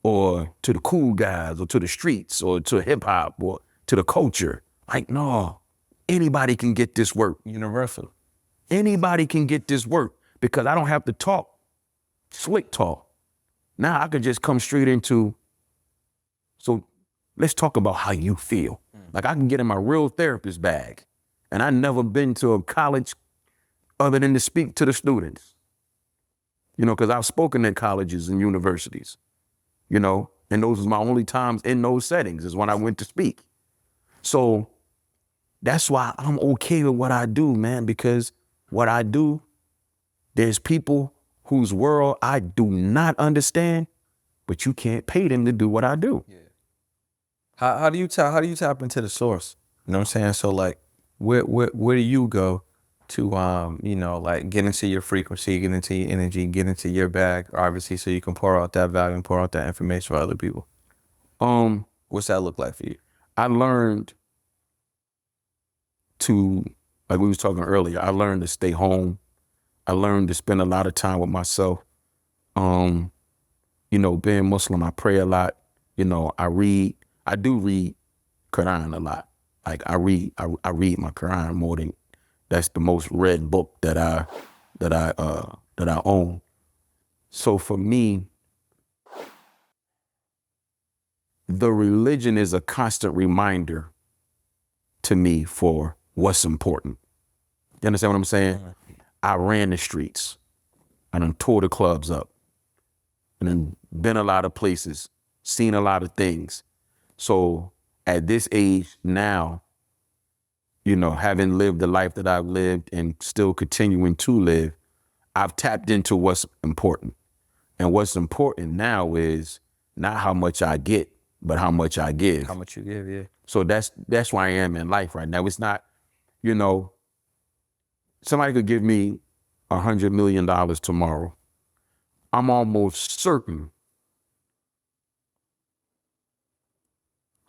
or to the cool guys or to the streets or to hip hop or to the culture. Like, no, anybody can get this work. Universal. Anybody can get this work because I don't have to talk slick talk. Now I could just come straight into, so let's talk about how you feel. Like I can get in my real therapist bag, and I never been to a college other than to speak to the students. You know, because I've spoken at colleges and universities, you know, and those was my only times in those settings is when I went to speak. So that's why I'm okay with what I do, man, because what I do, there's people whose world I do not understand, but you can't pay them to do what I do. Yeah. How do you tap into the source? You know what I'm saying? So like, where do you go to you know, like get into your frequency, get into your energy, get into your bag, obviously, so you can pour out that value and pour out that information for other people? What's that look like for you? I learned to, like we was talking earlier, I learned to stay home. I learned to spend a lot of time with myself. You you know, being Muslim, I pray a lot. You know, I do read Quran a lot. Like I read my Quran more than, that's the most read book that I own. So for me, the religion is a constant reminder to me for what's important. You understand what I'm saying? I ran the streets. I done tore the clubs up. And then been a lot of places, seen a lot of things. So at this age now, you know, having lived the life that I've lived and still continuing to live, I've tapped into what's important. And what's important now is not how much I get, but how much I give. How much you give, yeah. So that's where I am in life right now. It's not, you know, somebody could give me $100 million tomorrow. I'm almost certain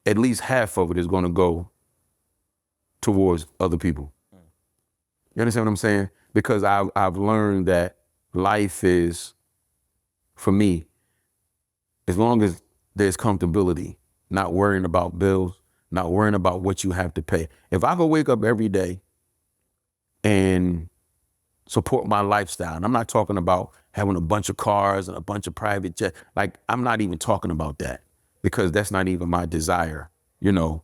at least half of it is going to go towards other people. You understand what I'm saying? Because I've learned that life is, for me, as long as there's comfortability, not worrying about bills, not worrying about what you have to pay. If I could wake up every day and support my lifestyle, and I'm not talking about having a bunch of cars and a bunch of private jets, like I'm not even talking about that, because that's not even my desire. You know,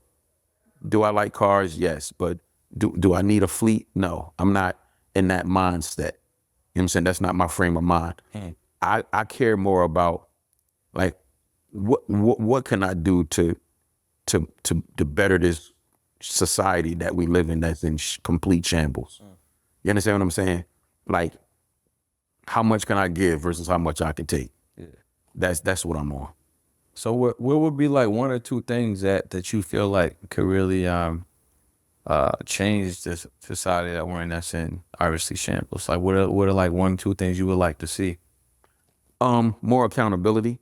do I like cars? Yes, but do I need a fleet? No, I'm not in that mindset. You know what I'm saying? That's not my frame of mind. I care more about, like, what can I do to better this society that we live in that's in complete shambles. You understand what I'm saying? Like, how much can I give versus how much I can take? Yeah. That's what I'm on. So what would be like one or two things that you feel like could really change this society that we're in that's in obviously shambles? Like what are like one or two things you would like to see? More accountability.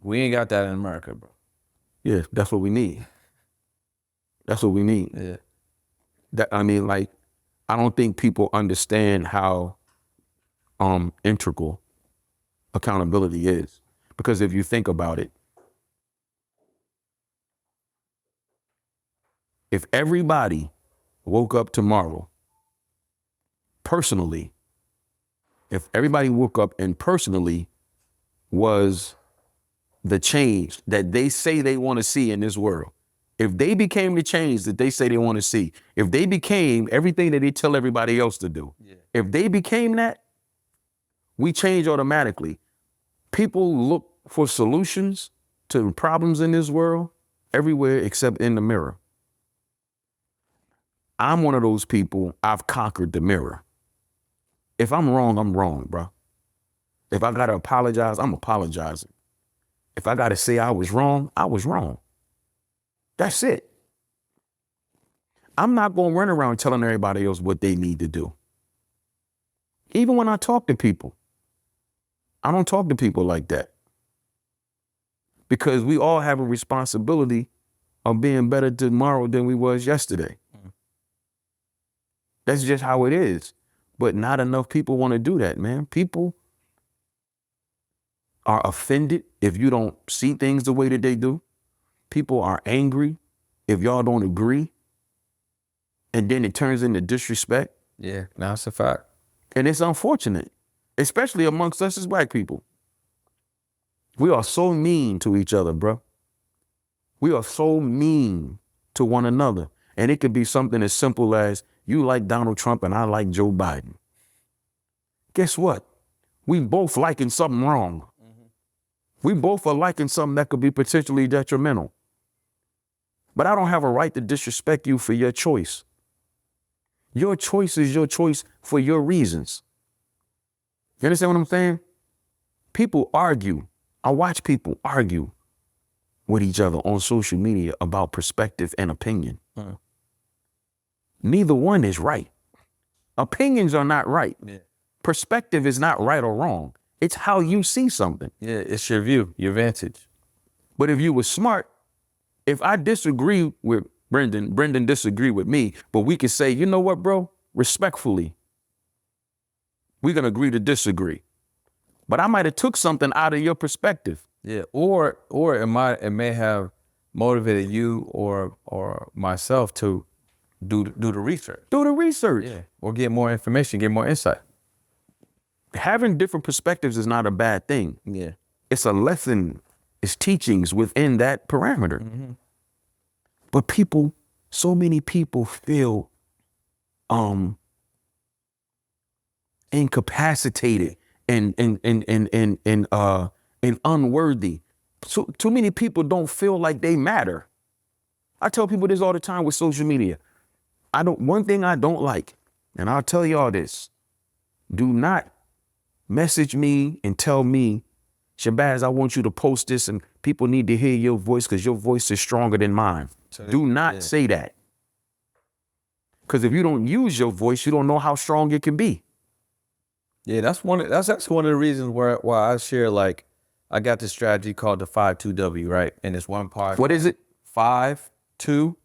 We ain't got that in America, bro. Yeah, that's what we need. That's what we need. Yeah. That, I mean, like, I don't think people understand how integral accountability is. Because if you think about it, if everybody woke up tomorrow personally, if everybody woke up and personally was the change that they say they want to see in this world, if they became the change that they say they want to see, if they became everything that they tell everybody else to do, if they became that, we change automatically. People look for solutions to problems in this world everywhere except in the mirror. I'm one of those people. I've conquered the mirror. If I'm wrong, bro. If I gotta apologize, I'm apologizing. If I gotta say I was wrong, I was wrong. That's it. I'm not gonna run around telling everybody else what they need to do. Even when I talk to people, I don't talk to people like that. Because we all have a responsibility of being better tomorrow than we was yesterday. That's just how it is. But not enough people want to do that, man. People are offended if you don't see things the way that they do. People are angry if y'all don't agree. And then it turns into disrespect. Yeah, now it's a fact. And it's unfortunate, especially amongst us as black people. We are so mean to each other, bro. We are so mean to one another. And it could be something as simple as you like Donald Trump and I like Joe Biden. Guess what? We both liking something wrong. We both are liking something that could be potentially detrimental. But I don't have a right to disrespect you for your choice. Your choice is your choice for your reasons. You understand what I'm saying? People argue. I watch people argue with each other on social media about perspective and opinion. Neither one is right. Opinions are not right. Yeah. Perspective is not right or wrong. It's how you see something. Yeah, it's your view, your vantage. But if you were smart, if I disagree with Brendan disagree with me, but we could say, you know what, bro? Respectfully, we can agree to disagree. But I might have took something out of your perspective. Yeah, or it may have motivated you or myself to do the research. Do the research. Yeah, or get more information, get more insight. Having different perspectives is not a bad thing. Yeah, It's a lesson, it's teachings within that parameter. Mm-hmm. But people, so many people feel incapacitated and unworthy. So too many people don't feel like they matter. I tell people this all the time with social media. One thing I don't like, and I'll tell y'all this, do not message me and tell me, Shabazz, I want you to post this and people need to hear your voice because your voice is stronger than mine. Do not say that. Because if you don't use your voice, you don't know how strong it can be. yeah. That's actually one of the reasons why I share, like, I got this strategy called the 5-2-W, right? And it's one part. What is it? 5-2-W.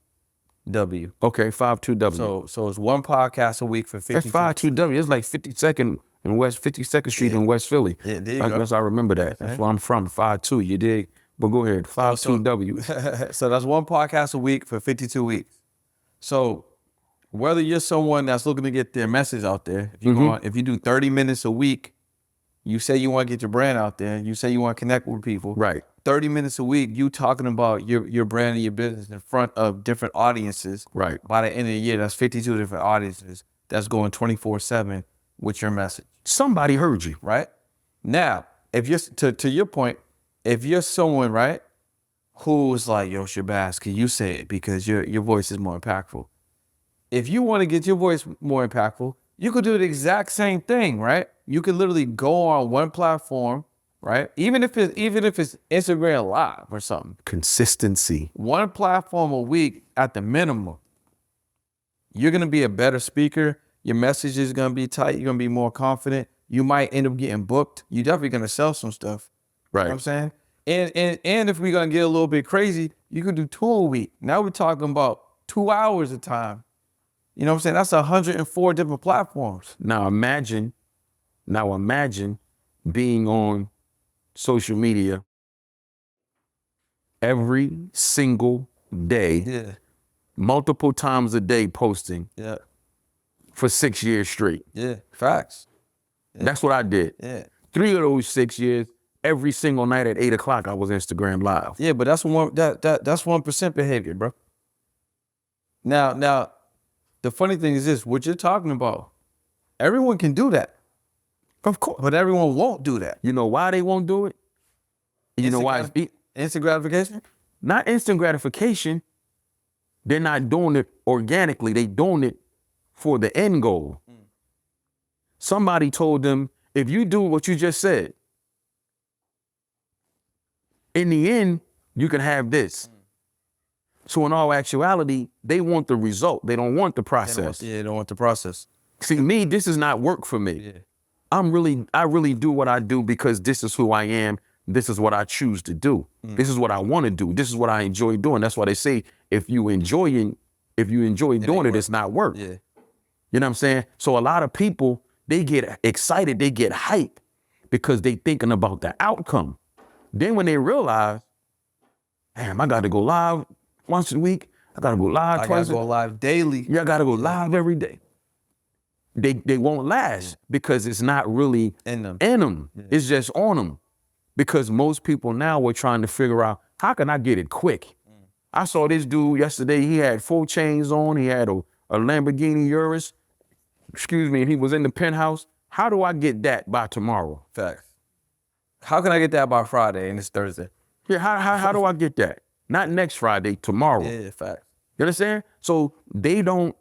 Okay, 5-2-W. So it's one podcast a week for 50. That's 5-2-W. It's like 52nd and 52nd Street in West Philly. Yeah, there you I go. guess I remember that. That's where I'm from, 5-2, you dig? But go ahead, 5-2-W. So that's one podcast a week for 52 weeks. So whether you're someone that's looking to get their message out there, if you do 30 minutes a week, you say you want to get your brand out there, you say you want to connect with people. Right. 30 minutes a week, you talking about your brand and your business in front of different audiences. Right. By the end of the year, that's 52 different audiences that's going 24/7 with your message. Somebody heard you. Right? Now, if you're to your point, if you're someone, right, who's like, yo, Shabazz, can you say it because your voice is more impactful? If you want to get your voice more impactful, you could do the exact same thing, right? You could literally go on one platform, right? Even if it's Instagram Live or something. Consistency. One platform a week at the minimum. You're gonna be a better speaker. Your message is gonna be tight. You're gonna be more confident. You might end up getting booked. You're definitely gonna sell some stuff. Right. You know what I'm saying? And if we're gonna get a little bit crazy, you could do 2 a week. Now we're talking about 2 hours of time. You know what I'm saying? That's 104 different platforms. Now imagine being on social media every single day, Yeah. multiple times a day posting Yeah. for 6 years straight. Yeah. Facts. That's what I did. Yeah. 3 of those 6 years, every single night at 8 o'clock, I was Instagram Live. Yeah, but that's 1% behavior, bro. Now, the funny thing is this: what you're talking about, everyone can do that, Of course. but everyone won't do that. You know why they won't do it? You know why? Instant gratification? Not instant gratification. They're not doing it organically. They're doing it for the end goal. Somebody told them, if you do what you just said, in the end, you can have this. So in all actuality, they want the result. They don't want the process. They don't want the process. See, me, this is not work for me. Yeah. I really do what I do because this is who I am. This is what I choose to do. This is what I want to do. This is what I enjoy doing. That's why they say if you enjoy doing it, it's not work. Yeah. You know what I'm saying? So a lot of people, they get excited, they get hyped because they thinking about the outcome. Then when they realize, damn, I got to go live once a week. I got to go live I twice. gotta go live daily. Yeah, I got to go live every day. They won't last because it's not really In them. Yeah. It's just on them. Because most people now are trying to figure out, how can I get it quick? I saw this dude yesterday, he had 4 chains on, he had a Lamborghini Urus, and he was in the penthouse. How do I get that by tomorrow? Facts. How can I get that by Friday and it's Thursday? Yeah, how do I get that? Not next Friday, tomorrow. Yeah, facts. You understand? So they don't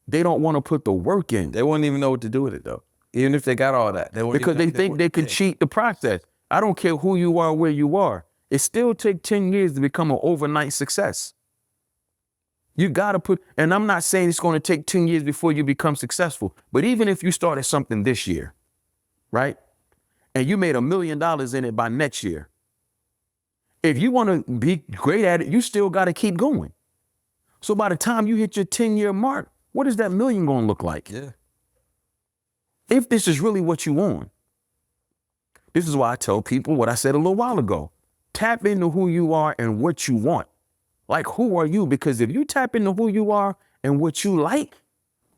want to put the work in. They wouldn't even know what to do with it though. Even if they got all that. Because they think they could cheat the process. I don't care who you are, where you are. It still takes 10 years to become an overnight success. You gotta and I'm not saying it's gonna take 10 years before you become successful, but even if you started something this year, right? And you made $1 million in it by next year, if you wanna be great at it, you still gotta keep going. So by the time you hit your 10-year mark, what is that million gonna look like? Yeah. If this is really what you want. This is why I tell people what I said a little while ago. tap into who you are and what you want. Like, who are you? Because if you tap into who you are and what you like,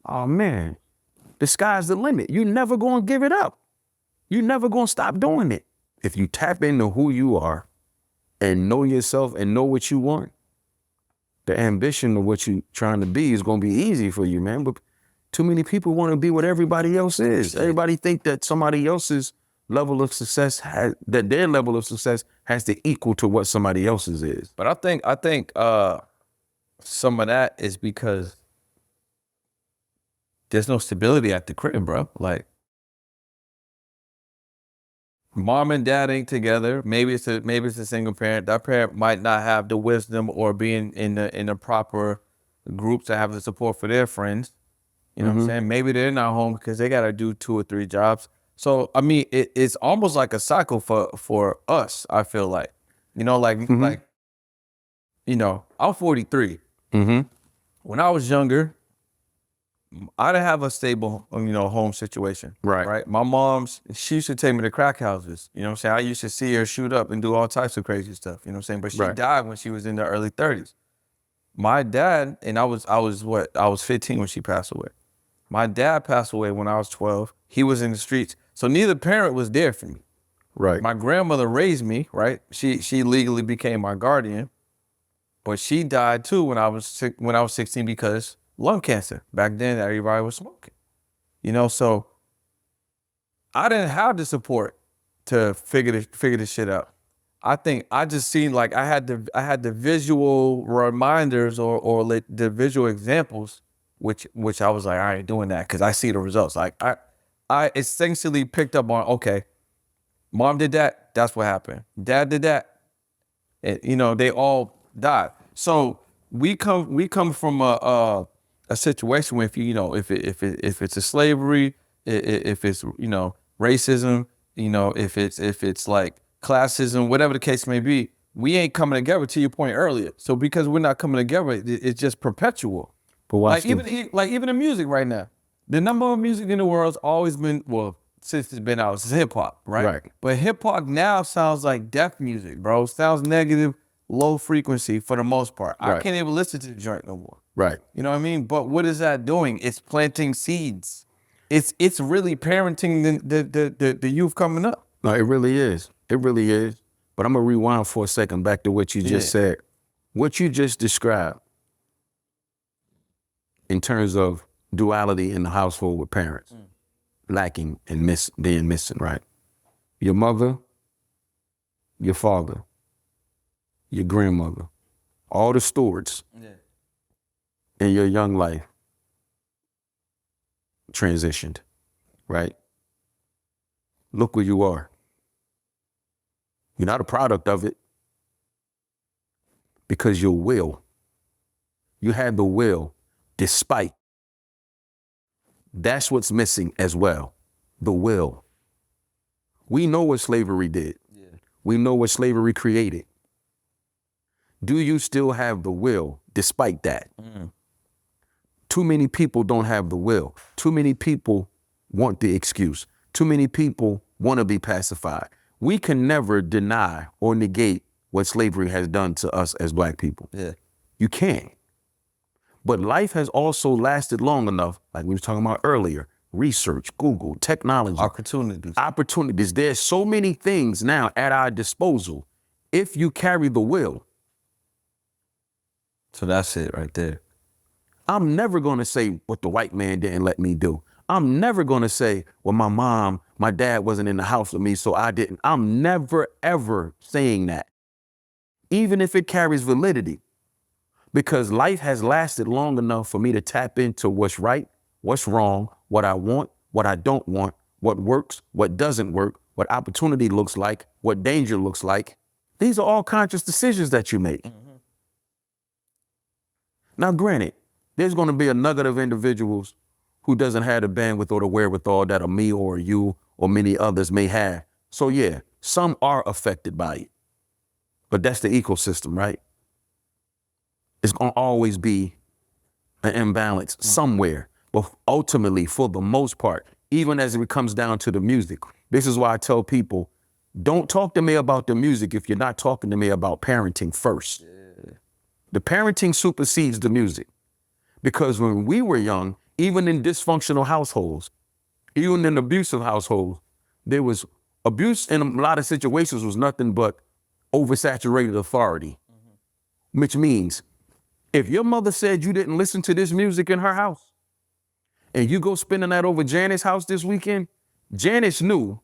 oh man, the sky's the limit. You're never going to give it up. You're never going to stop doing it. If you tap into who you are and know yourself and know what you want, the ambition of what you're trying to be is going to be easy for you, man. But too many people want to be what everybody else is. Everybody think that somebody else's level of success that their level of success has to equal to what somebody else's is. But I think some of that is because there's no stability at the crib, bro. Like, mom and dad ain't together. Maybe it's a single parent. That parent might not have the wisdom or being in the proper group to have the support for their friends. You know what I'm saying? Maybe they're not home because they gotta do 2 or 3 jobs. So I mean, it's almost like a cycle for us. I feel like, like I'm 43. When I was younger, I didn't have a stable, home situation. Right. My mom's, she used to take me to crack houses. You know what I'm saying? I used to see her shoot up and do all types of crazy stuff. You know what I'm saying? But she died when she was in the early 30s. My dad, and I was 15 when she passed away. My dad passed away when I was 12. He was in the streets. So neither parent was there for me. Right. My grandmother raised me, right? She legally became my guardian. But she died too when I was 16 because lung cancer. Back then, everybody was smoking. So I didn't have the support to figure this shit out. I think I just seen like I had the visual reminders or the visual examples, which I was like, I ain't doing that because I see the results. Like I essentially picked up on, okay, mom did that, that's what happened. Dad did that, and, they all died. So we come from a situation where if it's a slavery, if it's racism, if it's like classism, whatever the case may be, we ain't coming together. To your point earlier, so because we're not coming together, it's just perpetual. But watch even in music right now, the number one music in the world's always been, well, since it's been out, it's hip hop, right? But hip hop now sounds like death music, bro. Sounds negative, low frequency for the most part. I can't even listen to the joint no more. Right. You know what I mean? But what is that doing? It's planting seeds. It's really parenting the youth coming up. No, it really is. It really is. But I'm gonna rewind for a second back to what you just said. What you just described in terms of duality in the household with parents, lacking and being missing, right? Your mother, your father, your grandmother, all the stewards in your young life transitioned, right? Look where you are. You're not a product of it because you had the will despite. That's what's missing as well, the will. We know what slavery did. We know what slavery created. Do you still have the will despite that? Too many people don't have the will. Too many people want the excuse. Too many people want to be pacified. We can never deny or negate what slavery has done to us as Black people. You can't. But life has also lasted long enough, like we were talking about earlier, research, Google, technology. Opportunities. There's so many things now at our disposal if you carry the will. So that's it right there. I'm never going to say what the white man didn't let me do. I'm never going to say, well, my dad wasn't in the house with me, so I didn't. I'm never, ever saying that, even if it carries validity, because life has lasted long enough for me to tap into what's right, what's wrong, what I want, what I don't want, what works, what doesn't work, what opportunity looks like, what danger looks like. These are all conscious decisions that you make. Now, granted, there's going to be a nugget of individuals who doesn't have the bandwidth or the wherewithal that a me or you or many others may have. So yeah, some are affected by it, but that's the ecosystem, right? It's going to always be an imbalance somewhere, but ultimately, for the most part, even as it comes down to the music, this is why I tell people, Don't talk to me about the music if you're not talking to me about parenting first. Yeah. The parenting supersedes the music. Because when we were young, even in dysfunctional households, even in abusive households, there was abuse in a lot of situations was nothing but oversaturated authority, which means if your mother said you didn't listen to this music in her house and you go spending that over Janet's house this weekend, Janice knew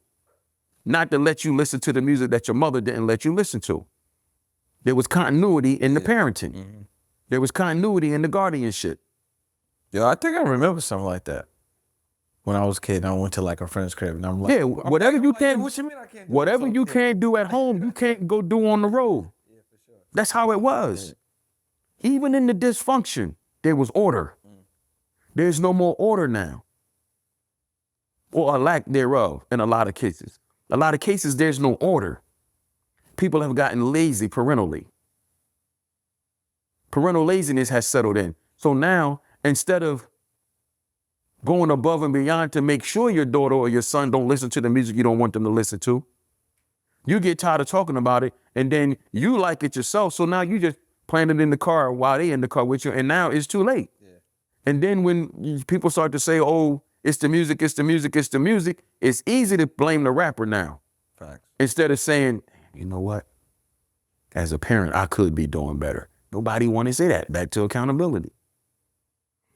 not to let you listen to the music that your mother didn't let you listen to. There was continuity in the parenting. Mm-hmm. There was continuity in the guardianship. Yo, I think I remember something like that. When I was a kid, I went to like a friend's crib, and I'm like, yeah, whatever you can't, what you mean I can't do whatever you can't do at home, you can't go do on the road. Yeah, for sure. That's how it was. Yeah. Even in the dysfunction, there was order. There's no more order now, or a lack thereof in a lot of cases. A lot of cases, there's no order. People have gotten lazy parentally. Parental laziness has settled in. So now, instead of going above and beyond to make sure your daughter or your son don't listen to the music you don't want them to listen to, you get tired of talking about it, and then you like it yourself. So now you just playing it in the car while they in the car with you, and now it's too late. Yeah. And then when people start to say, oh, it's the music, it's the music, it's the music, it's easy to blame the rapper now. Facts. Instead of saying, you know what? As a parent, I could be doing better. Nobody want to say that. Back to accountability.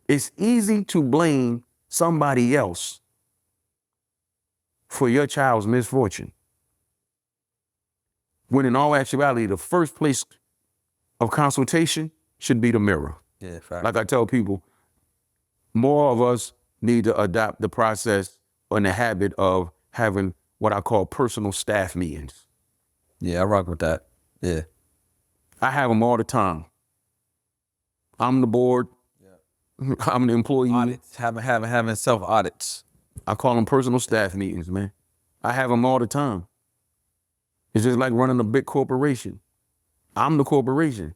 It's easy to blame somebody else for your child's misfortune, when in all actuality, the first place of consultation should be the mirror. Yeah, fact. Like I tell people, more of us need to adopt the process and the habit of having what I call personal staff meetings. Yeah, I rock with that. Yeah. I have them all the time. I'm the board. I'm the employee. Audits, having self audits. I call them personal staff meetings, man. I have them all the time. It's just like running a big corporation. I'm the corporation.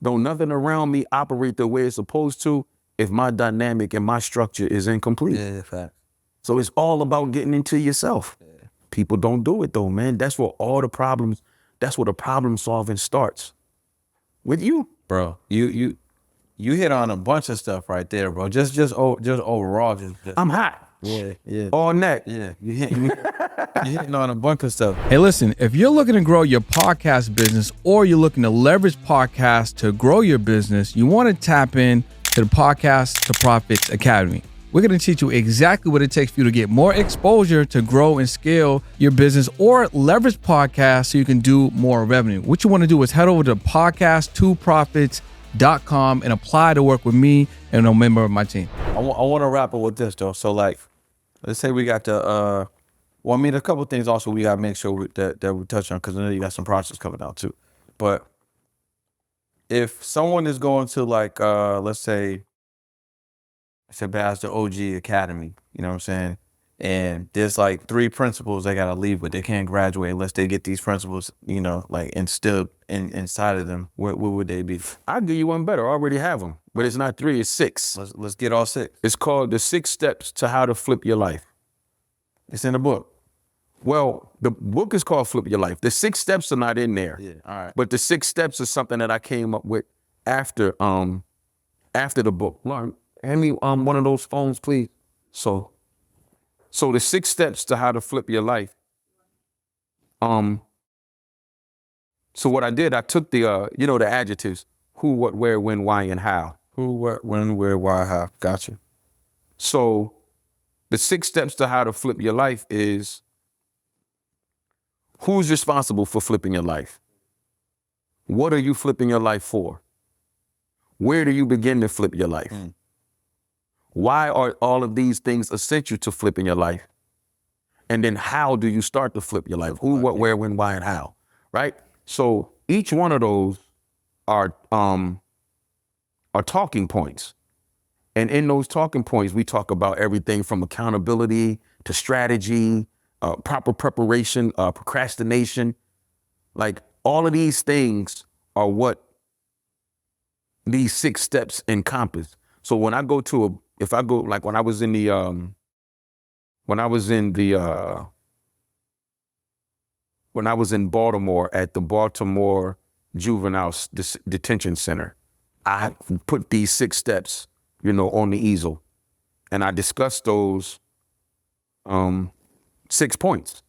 Don't nothing around me operate the way it's supposed to if my dynamic and my structure is incomplete. Yeah, fact. So it's all about getting into yourself. Yeah. People don't do it though, man. That's where the problem solving starts. With you. Bro, you hit on a bunch of stuff right there, bro. Just overall, just I'm hot. Yeah. All neck. Yeah, you're hitting on a bunch of stuff. Hey, listen, if you're looking to grow your podcast business or you're looking to leverage podcasts to grow your business, you want to tap in to the Podcast to Profits Academy. We're going to teach you exactly what it takes for you to get more exposure to grow and scale your business or leverage podcasts so you can do more revenue. What you want to do is head over to podcast2profits.com and apply to work with me and a member of my team. I want to wrap up with this though. So like, let's say we got the, a couple of things also we got to make sure that we touch on, because I know you got some projects coming out too. But if someone is going to like, let's say, Shabazz The OG Academy, you know what I'm saying? And there's like 3 principles they got to leave with. They can't graduate unless they get these principles, you know, like instilled inside of them. What would they be? I'll give you one better. I already have them, but it's not 3, it's 6. Let's get all 6. It's called the 6 steps to how to flip your life. It's in the book. Well, the book is called Flip Your Life. The 6 steps are not in there. Yeah, all right. But the 6 steps is something that I came up with after the book. Lauren, hand me one of those phones, please. So the 6 steps to how to flip your life. So what I did, I took the the adjectives: who, what, where, when, why, and how. Who, what, when, where, why, how. Gotcha. So the 6 steps to how to flip your life is: who's responsible for flipping your life? What are you flipping your life for? Where do you begin to flip your life? Why are all of these things essential to flipping your life? And then how do you start to flip your life? Who, what, where, when, why, and how, right? So each one of those are talking points. And in those talking points, we talk about everything from accountability to strategy, proper preparation, procrastination. Like all of these things are what these 6 steps encompass. So when I go to when I was in the when I was in Baltimore at the Baltimore Juvenile Detention Center, I put these 6 steps, on the easel, and I discussed those 6 points,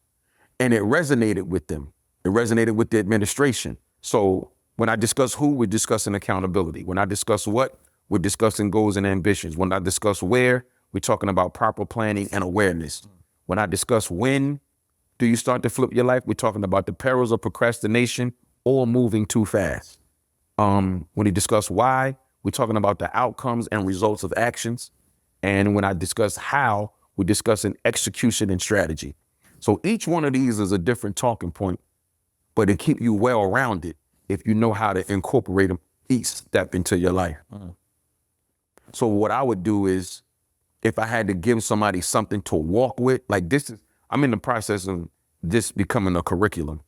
and it resonated with them. It resonated with the administration. So when I discuss who, we're discussing accountability. When I discuss what, we're discussing goals and ambitions. When I discuss where, we're talking about proper planning and awareness. When I discuss when do you start to flip your life, we're talking about the perils of procrastination or moving too fast. When we discuss why, we're talking about the outcomes and results of actions. And when I discuss how, we're discussing execution and strategy. So each one of these is a different talking point, but it keep you well-rounded if you know how to incorporate them each step into your life. So what I would do is, if I had to give somebody something to walk with, like I'm in the process of this becoming a curriculum.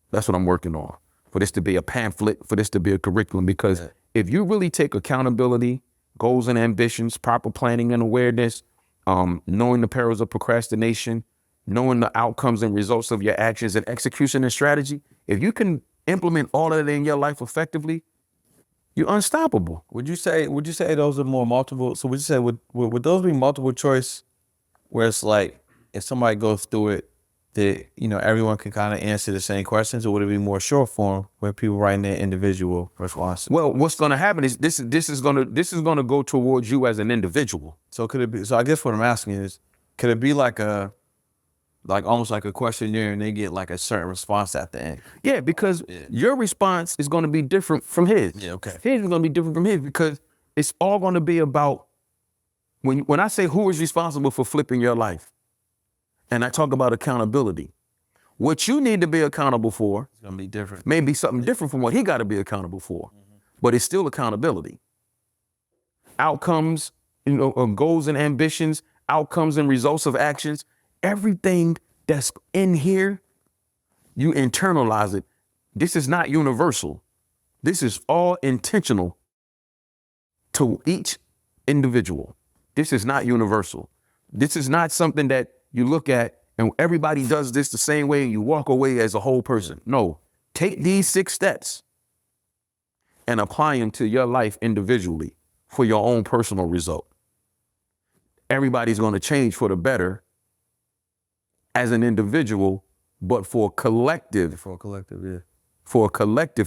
That's what I'm working on. For this to be a pamphlet, for this to be a curriculum, because if you really take accountability, goals and ambitions, proper planning and awareness, knowing the perils of procrastination, knowing the outcomes and results of your actions and execution and strategy, if you can implement all of that in your life effectively, you're unstoppable. Would you say those are more multiple? So would you say would those be multiple choice, where it's like if somebody goes through it, that everyone can kind of answer the same questions, or would it be more short form where people write their individual responses? Well, what's going to happen is this is going to go towards you as an individual. So could it be? So I guess what I'm asking is, could it be like almost like a questionnaire, and they get like a certain response at the end? Yeah, because your response is going to be different from his. Yeah, okay. His is going to be different from his, because it's all going to be about, when I say who is responsible for flipping your life, and I talk about accountability, what you need to be accountable for It's gonna be different. may be something different from what he got to be accountable for, but it's still accountability. Outcomes, goals and ambitions, outcomes and results of actions, everything that's in here, you internalize it. This is not universal. This is all intentional to each individual. This is not universal. This is not something that you look at and everybody does this the same way and you walk away as a whole person. No, take these 6 steps and apply them to your life individually for your own personal result. Everybody's going to change for the better as an individual, but for a collective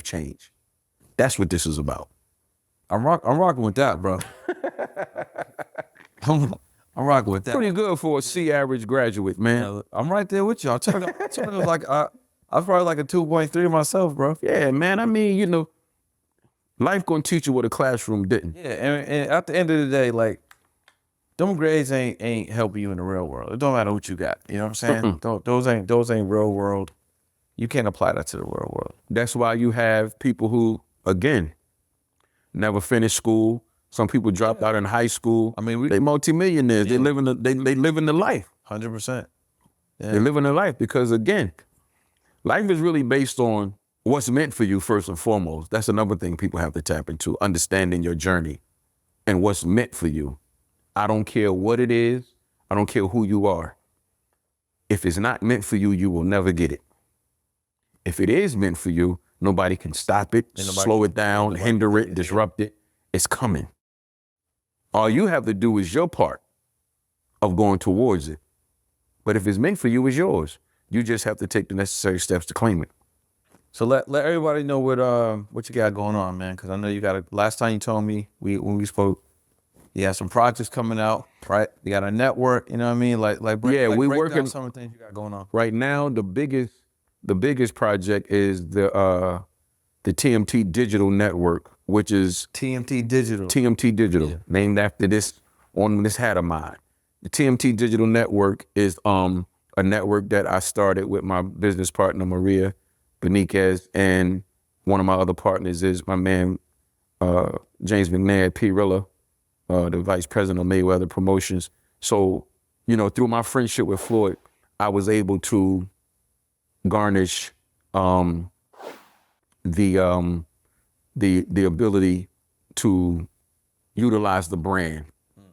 change. That's what this is about. I'm rocking with that, bro. I'm rocking with that. Pretty good for a C average graduate, man. I'm right there with you. I told you like I was probably like a 2.3 myself, bro. Yeah, man. I mean, life gonna teach you what a classroom didn't. Yeah, and at the end of the day, like, them grades ain't helping you in the real world. It don't matter what you got. You know what I'm saying? Those ain't real world. You can't apply that to the real world. That's why you have people who, again, never finished school. Some people dropped out in high school. I mean, they multimillionaires. Yeah. They live in the life. 100%. Yeah. They live in their life because, again, life is really based on what's meant for you first and foremost. That's another thing people have to tap into, understanding your journey and what's meant for you. I don't care what it is. I don't care who you are. If it's not meant for you, you will never get it. If it is meant for you, nobody can stop it, slow it down, hinder it, disrupt it. It's coming. All you have to do is your part of going towards it. But if it's meant for you, it's yours. You just have to take the necessary steps to claim it. So let everybody know what you got going on, man. Because I know you got last time you told me when we spoke, you had some projects coming out, right? You got a network, you know what I mean? We break working down some of the things you got going on. Right now. The biggest project is the TMT Digital Network, which is TMT Digital. Yeah. Named after this hat of mine. The TMT Digital Network is a network that I started with my business partner Maria Beniquez, and one of my other partners is my man James McNair, P. Rilla, the vice president of Mayweather Promotions. So, through my friendship with Floyd, I was able to garnish the ability to utilize the brand,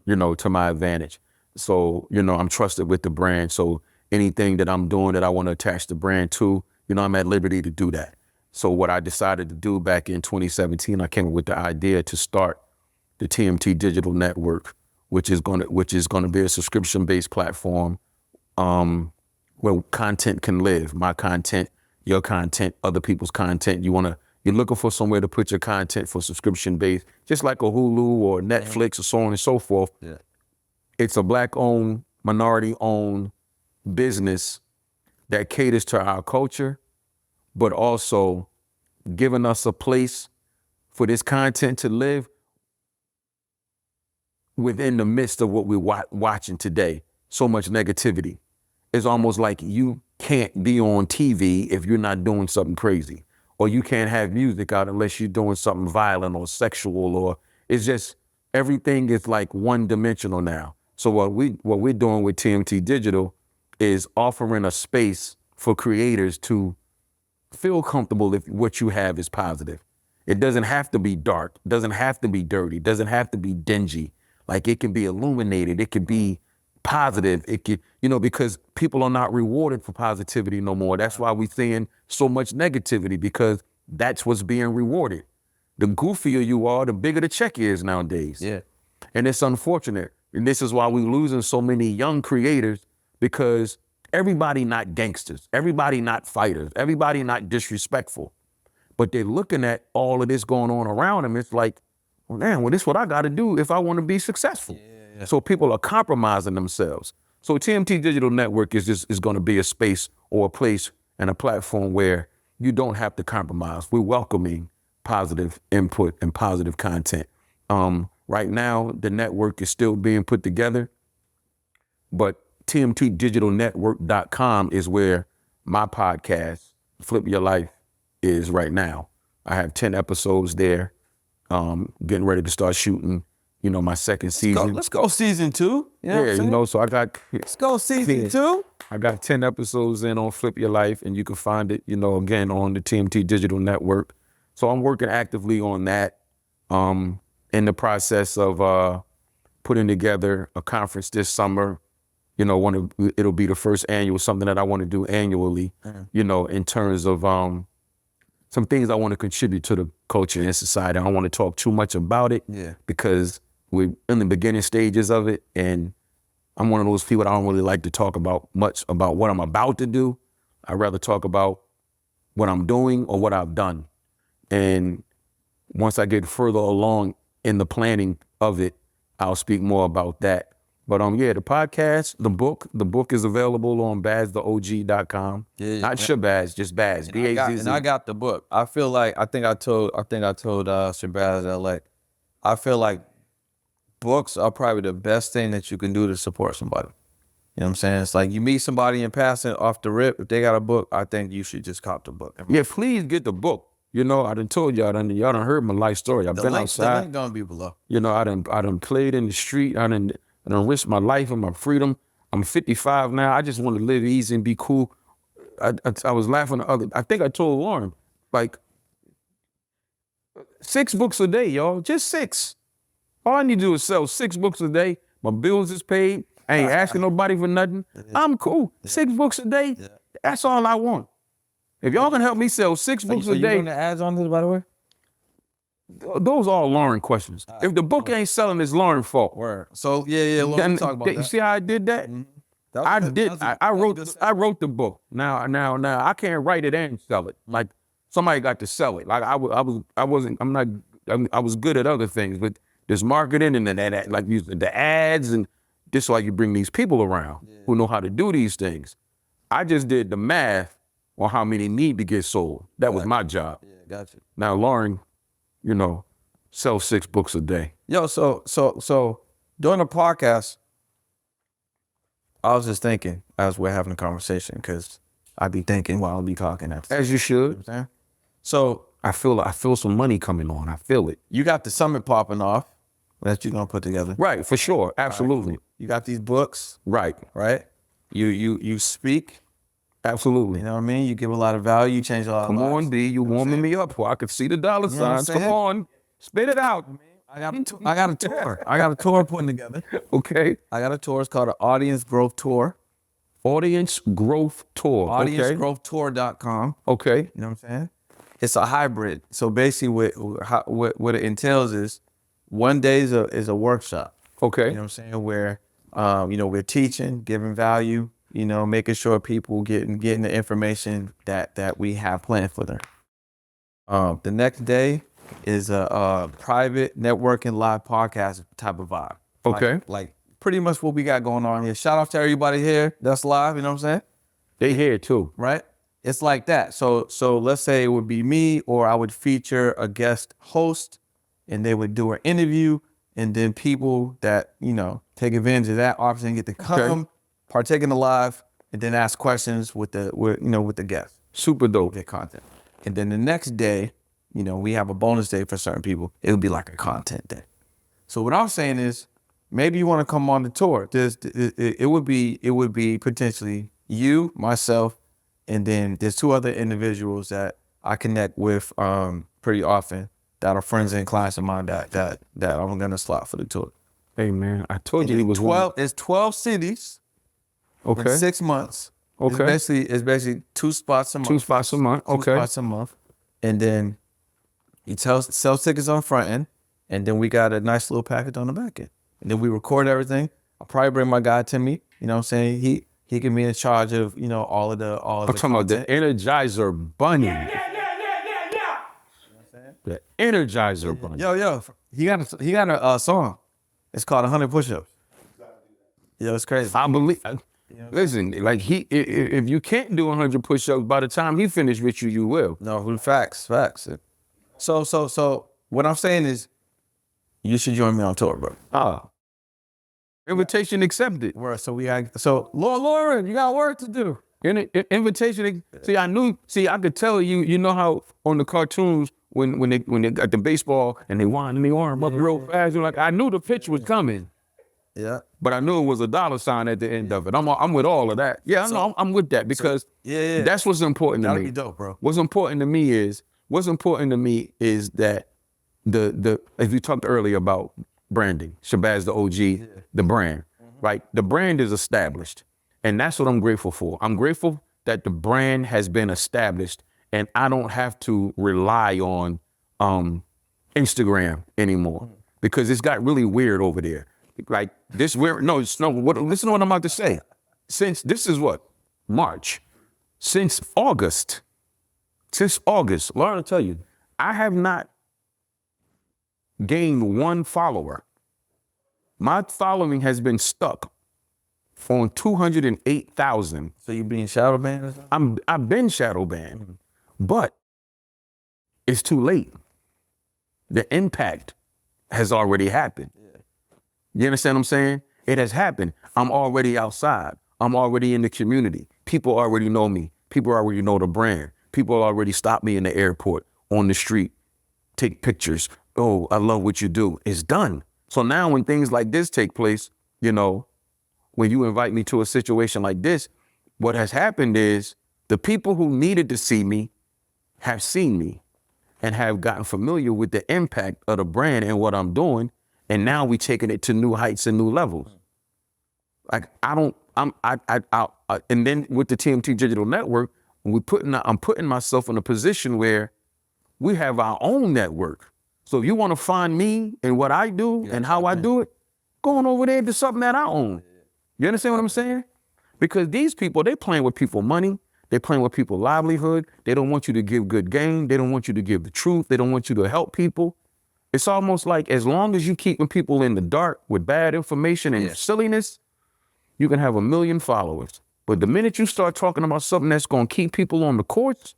to my advantage. So, I'm trusted with the brand. So anything that I'm doing that I want to attach the brand to, I'm at liberty to do that. So what I decided to do back in 2017, I came up with the idea to start the TMT Digital Network, which is gonna be a subscription-based platform where content can live. My content, your content, other people's content. You're looking for somewhere to put your content for subscription-based, just like a Hulu or Netflix or so on and so forth. Yeah. It's a Black-owned, minority-owned business that caters to our culture, but also giving us a place for this content to live within the midst of what we're watching today. So much negativity. It's almost like you can't be on TV if you're not doing something crazy, or you can't have music out unless you're doing something violent or sexual, or it's just everything is like one dimensional now. So what we're doing with TMT Digital is offering a space for creators to feel comfortable if what you have is positive. It doesn't have to be dark, it doesn't have to be dirty, it doesn't have to be dingy. Like, it can be illuminated, it could be positive, it could, because people are not rewarded for positivity no more. That's why we're seeing so much negativity, because that's what's being rewarded. The goofier you are, the bigger the check is nowadays. Yeah. And it's unfortunate. And this is why we're losing so many young creators, because everybody not gangsters, everybody not fighters, everybody not disrespectful. But they're looking at all of this going on around them. It's like, well, damn, this is what I got to do if I want to be successful. Yeah. So people are compromising themselves. So TMT Digital Network is going to be a space or a place and a platform where you don't have to compromise. We're welcoming positive input and positive content. Right now, the network is still being put together, but TMTdigitalnetwork.com is where my podcast, Flip Your Life, is right now. I have 10 episodes there, getting ready to start shooting, my second season. Let's go season 2. So I got... Let's go season 2. I got 10 episodes in on Flip Your Life, and you can find it, again, on the TMT Digital Network. So I'm working actively on that, in the process of putting together a conference this summer. It'll be the first annual, something that I want to do annually, in terms of some things I want to contribute to the culture and society. I don't want to talk too much about it because we're in the beginning stages of it, and I'm one of those people that I don't really like to talk about much about what I'm about to do. I'd rather talk about what I'm doing or what I've done. And once I get further along in the planning of it, I'll speak more about that. But the podcast, the book is available on ShabazZtheOG.com. Not Shabazz, just Baz. B-A-Z-Z. And I got the book. I feel like I told Shabazz that, like, I feel like books are probably the best thing that you can do to support somebody. You know what I'm saying? It's like you meet somebody in passing off the rip. If they got a book, I think you should just cop the book. Yeah, please get the book. I done told y'all, y'all done heard my life story. I've been outside. The link gonna be below. I done played in the street. I done risked my life and my freedom. I'm 55 now. I just want to live easy and be cool. I was laughing I think I told Lauren, like, 6 books a day, y'all. Just 6. All I need to do is sell 6 books a day. My bills is paid. I ain't asking nobody for nothing. I'm cool. 6 books a day. That's all I want. If y'all can help me sell 6 books a day. You doing the ads on this, by the way? Those are all Lauren questions. If the book ain't selling, it's Lauren's fault. Word. So Lauren, talk about that. You see how I did that? Mm-hmm. I wrote the book. Now I can't write it and sell it. Like, somebody got to sell it. Like, I was good at other things, but there's marketing and that, like, using the ads, and this is why you bring these people around who know how to do these things. I just did the math on how many need to get sold. That was my job. Yeah, gotcha. Now Lauren, sell 6 books a day. Yo, so during the podcast, I was just thinking as we're having a conversation, because I be thinking while I be talking. As you should. You know what I'm saying? So I feel some money coming on. I feel it. You got the summit popping off that you're gonna put together. Right, for sure. Absolutely. Right. You got these books. Right. You speak. Absolutely. You know what I mean? You give a lot of value, you change a lot of lives. Come on, B, you warming me up. I could see the dollar signs. Come on, spit it out. I got a tour. I got a tour putting together. Okay. I got a tour. It's called an Audience Growth Tour Audience Growth Tour. Okay. AudienceGrowthTour.com. Okay. You know what I'm saying? It's a hybrid. So basically what it entails is one day is a workshop. Okay. You know what I'm saying? Where, we're teaching, giving value, making sure people getting the information that we have planned for them. The next day is a private networking live podcast type of vibe. Okay. Like pretty much what we got going on here. Shout out to everybody here that's live, you know what I'm saying? They here too. Right? It's like that. So let's say it would be me, or I would feature a guest host and they would do an interview, and then people that, take advantage of that option get to come, partake in the live, and then ask questions with the guest. Super dope. Their content. And then the next day, we have a bonus day for certain people. It would be like a content day. So what I'm saying is, maybe you want to come on the tour. It would be potentially you, myself, and then there's two other individuals that I connect with pretty often that are friends and clients of mine that I'm gonna slot for the tour. Hey man, I told you he was 12. It's 12 cities. Okay. In 6 months. Okay. It's basically 2 spots a month. 2 spots a month. Okay. 2 spots a month, and then he sells tickets on the front end, and then we got a nice little package on the back end, and then we record everything. I'll probably bring my guy Timmy. You know what I'm saying? He can be in charge of all of the I'm talking about the Energizer Bunny. Yeah. The Energizer Bunny. Yo, he got a song. It's called 100 Push-Ups. Yo, it's crazy. I believe. Listen, like if you can't do 100 push-ups, by the time he finished with you, you will. No, facts. So what I'm saying is, you should join me on tour, bro. Invitation accepted. So Lauren, you got work to do. Invitation. See, I could tell you. You know how on the cartoons when they got the baseball and they wind their arm up real fast, you're like, I knew the pitch was coming. Yeah. But I knew it was a dollar sign at the end of it. I'm with all of that. Yeah, I'm with that because that's what's important to me. That'd be dope, bro. What's important to me is that the as we talked earlier about branding, Shabazz The OG, the brand, right? The brand is established, and that's what I'm grateful for. I'm grateful that the brand has been established, and I don't have to rely on Instagram anymore because it's got really weird over there. Like this weird. Listen to what I'm about to say. Since this is what March, since August, Laura, I'll tell you, I have not gained one follower. My following has been stuck on 208,000. So you being shadow banned or something? I've been shadow banned, but it's too late. The impact has already happened. You understand what I'm saying? It has happened. I'm already outside. I'm already in the community. People already know me. People already know the brand. People already stop me in the airport, on the street, take pictures. Oh, I love what you do. It's done. So now when things like this take place, when you invite me to a situation like this, what has happened is the people who needed to see me have seen me and have gotten familiar with the impact of the brand and what I'm doing. And now we taking it to new heights and new levels. Like and then with the TMT Digital Network, I'm putting myself in a position where we have our own network. So if you want to find me and what I do and how I do it, going over there to something that I own. You understand what I'm saying? Because these people, they playing with people's money. They playing with people's livelihood. They don't want you to give good game. They don't want you to give the truth. They don't want you to help people. It's almost like as long as you keeping people in the dark with bad information and silliness, you can have 1 million followers. But the minute you start talking about something that's going to keep people on the courts,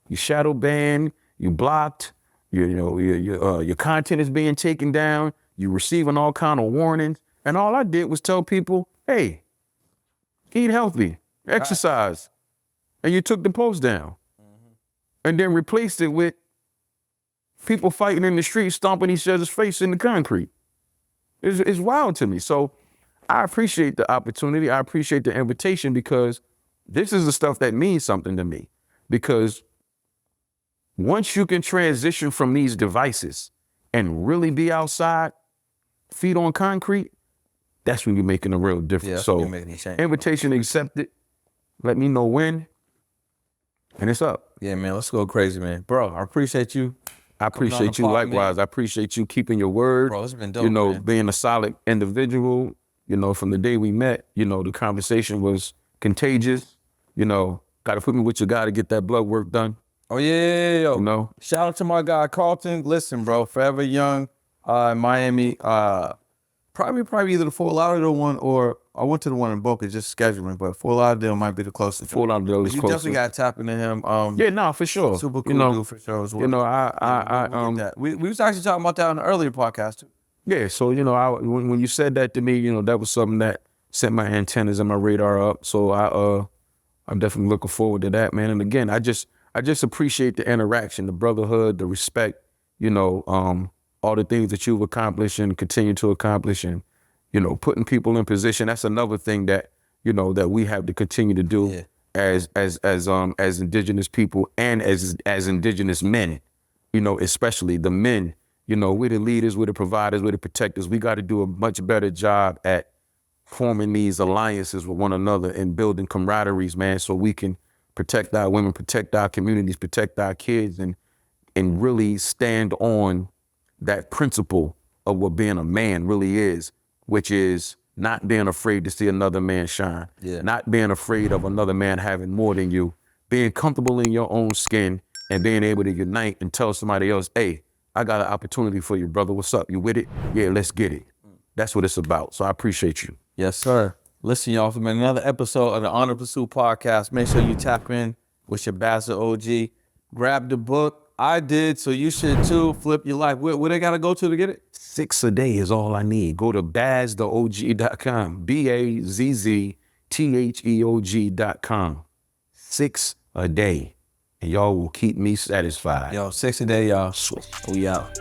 you shadow banned, you blocked, your content is being taken down, you're receiving all kind of warnings. And all I did was tell people, hey, eat healthy, exercise. And you took the post down. And then replaced it with people fighting in the street, stomping each other's face in the concrete. It's wild to me. So I appreciate the opportunity. I appreciate the invitation because this is the stuff that means something to me. Because once you can transition from these devices and really be outside, feet on concrete, That's when you're making a real difference. Yeah, that's so when you're making a change. invitation accepted. Let me know when, and it's up. Yeah, man, let's go crazy, man. Bro, I appreciate you. I appreciate you likewise. I appreciate you keeping your word. Bro, it's been dope, you know, man. being a solid individual. You know, from the day we met, you know, the conversation was contagious. You know, got to put me with your guy to get that blood work done. Oh, yeah. You know? Shout out to my guy, Carlton. Listen, bro, Forever Young, in Miami. Probably either the Fort Lauderdale one or I went to the one in Boca, just scheduling, but Fort Lauderdale might be the closest. Fort Lauderdale is You closer. definitely got to tap into him. Yeah, no, for sure. Super cool you know, dude for sure as well. You know, we was actually talking about that on an earlier podcast too. Yeah, so you know, when you said that to me, you know, that was something that sent my antennas and my radar up. So I'm definitely looking forward to that, man. And again, I just appreciate the interaction, the brotherhood, the respect, you know, all the things that you've accomplished and continue to accomplish, and you know, putting people in position. That's another thing that, you know, that we have to continue to do as indigenous people and as indigenous men, you know, especially the men. You know, we're the leaders, we're the providers, we're the protectors. We got to do a much better job at forming these alliances with one another and building camaraderies, man, so we can protect our women, protect our communities, protect our kids, and really stand on that principle of what being a man really is, which is not being afraid to see another man shine, not being afraid of another man having more than you, being comfortable in your own skin and being able to unite and tell somebody else, hey, I got an opportunity for you, brother. What's up? You with it? Yeah, let's get it. That's what it's about. So I appreciate you. Yes, sir. Listen, y'all, for another episode of the Honor Pursuit podcast. Make sure you tap in with Shabazz The OG. Grab the book. I did, so you should too. Flip your life. Where they gotta go to get it? 6 a day is all I need. Go to BazzTheOG.com. BazzTheOG.com. 6 a day. And y'all will keep me satisfied. Yo, 6 a day, y'all. We out.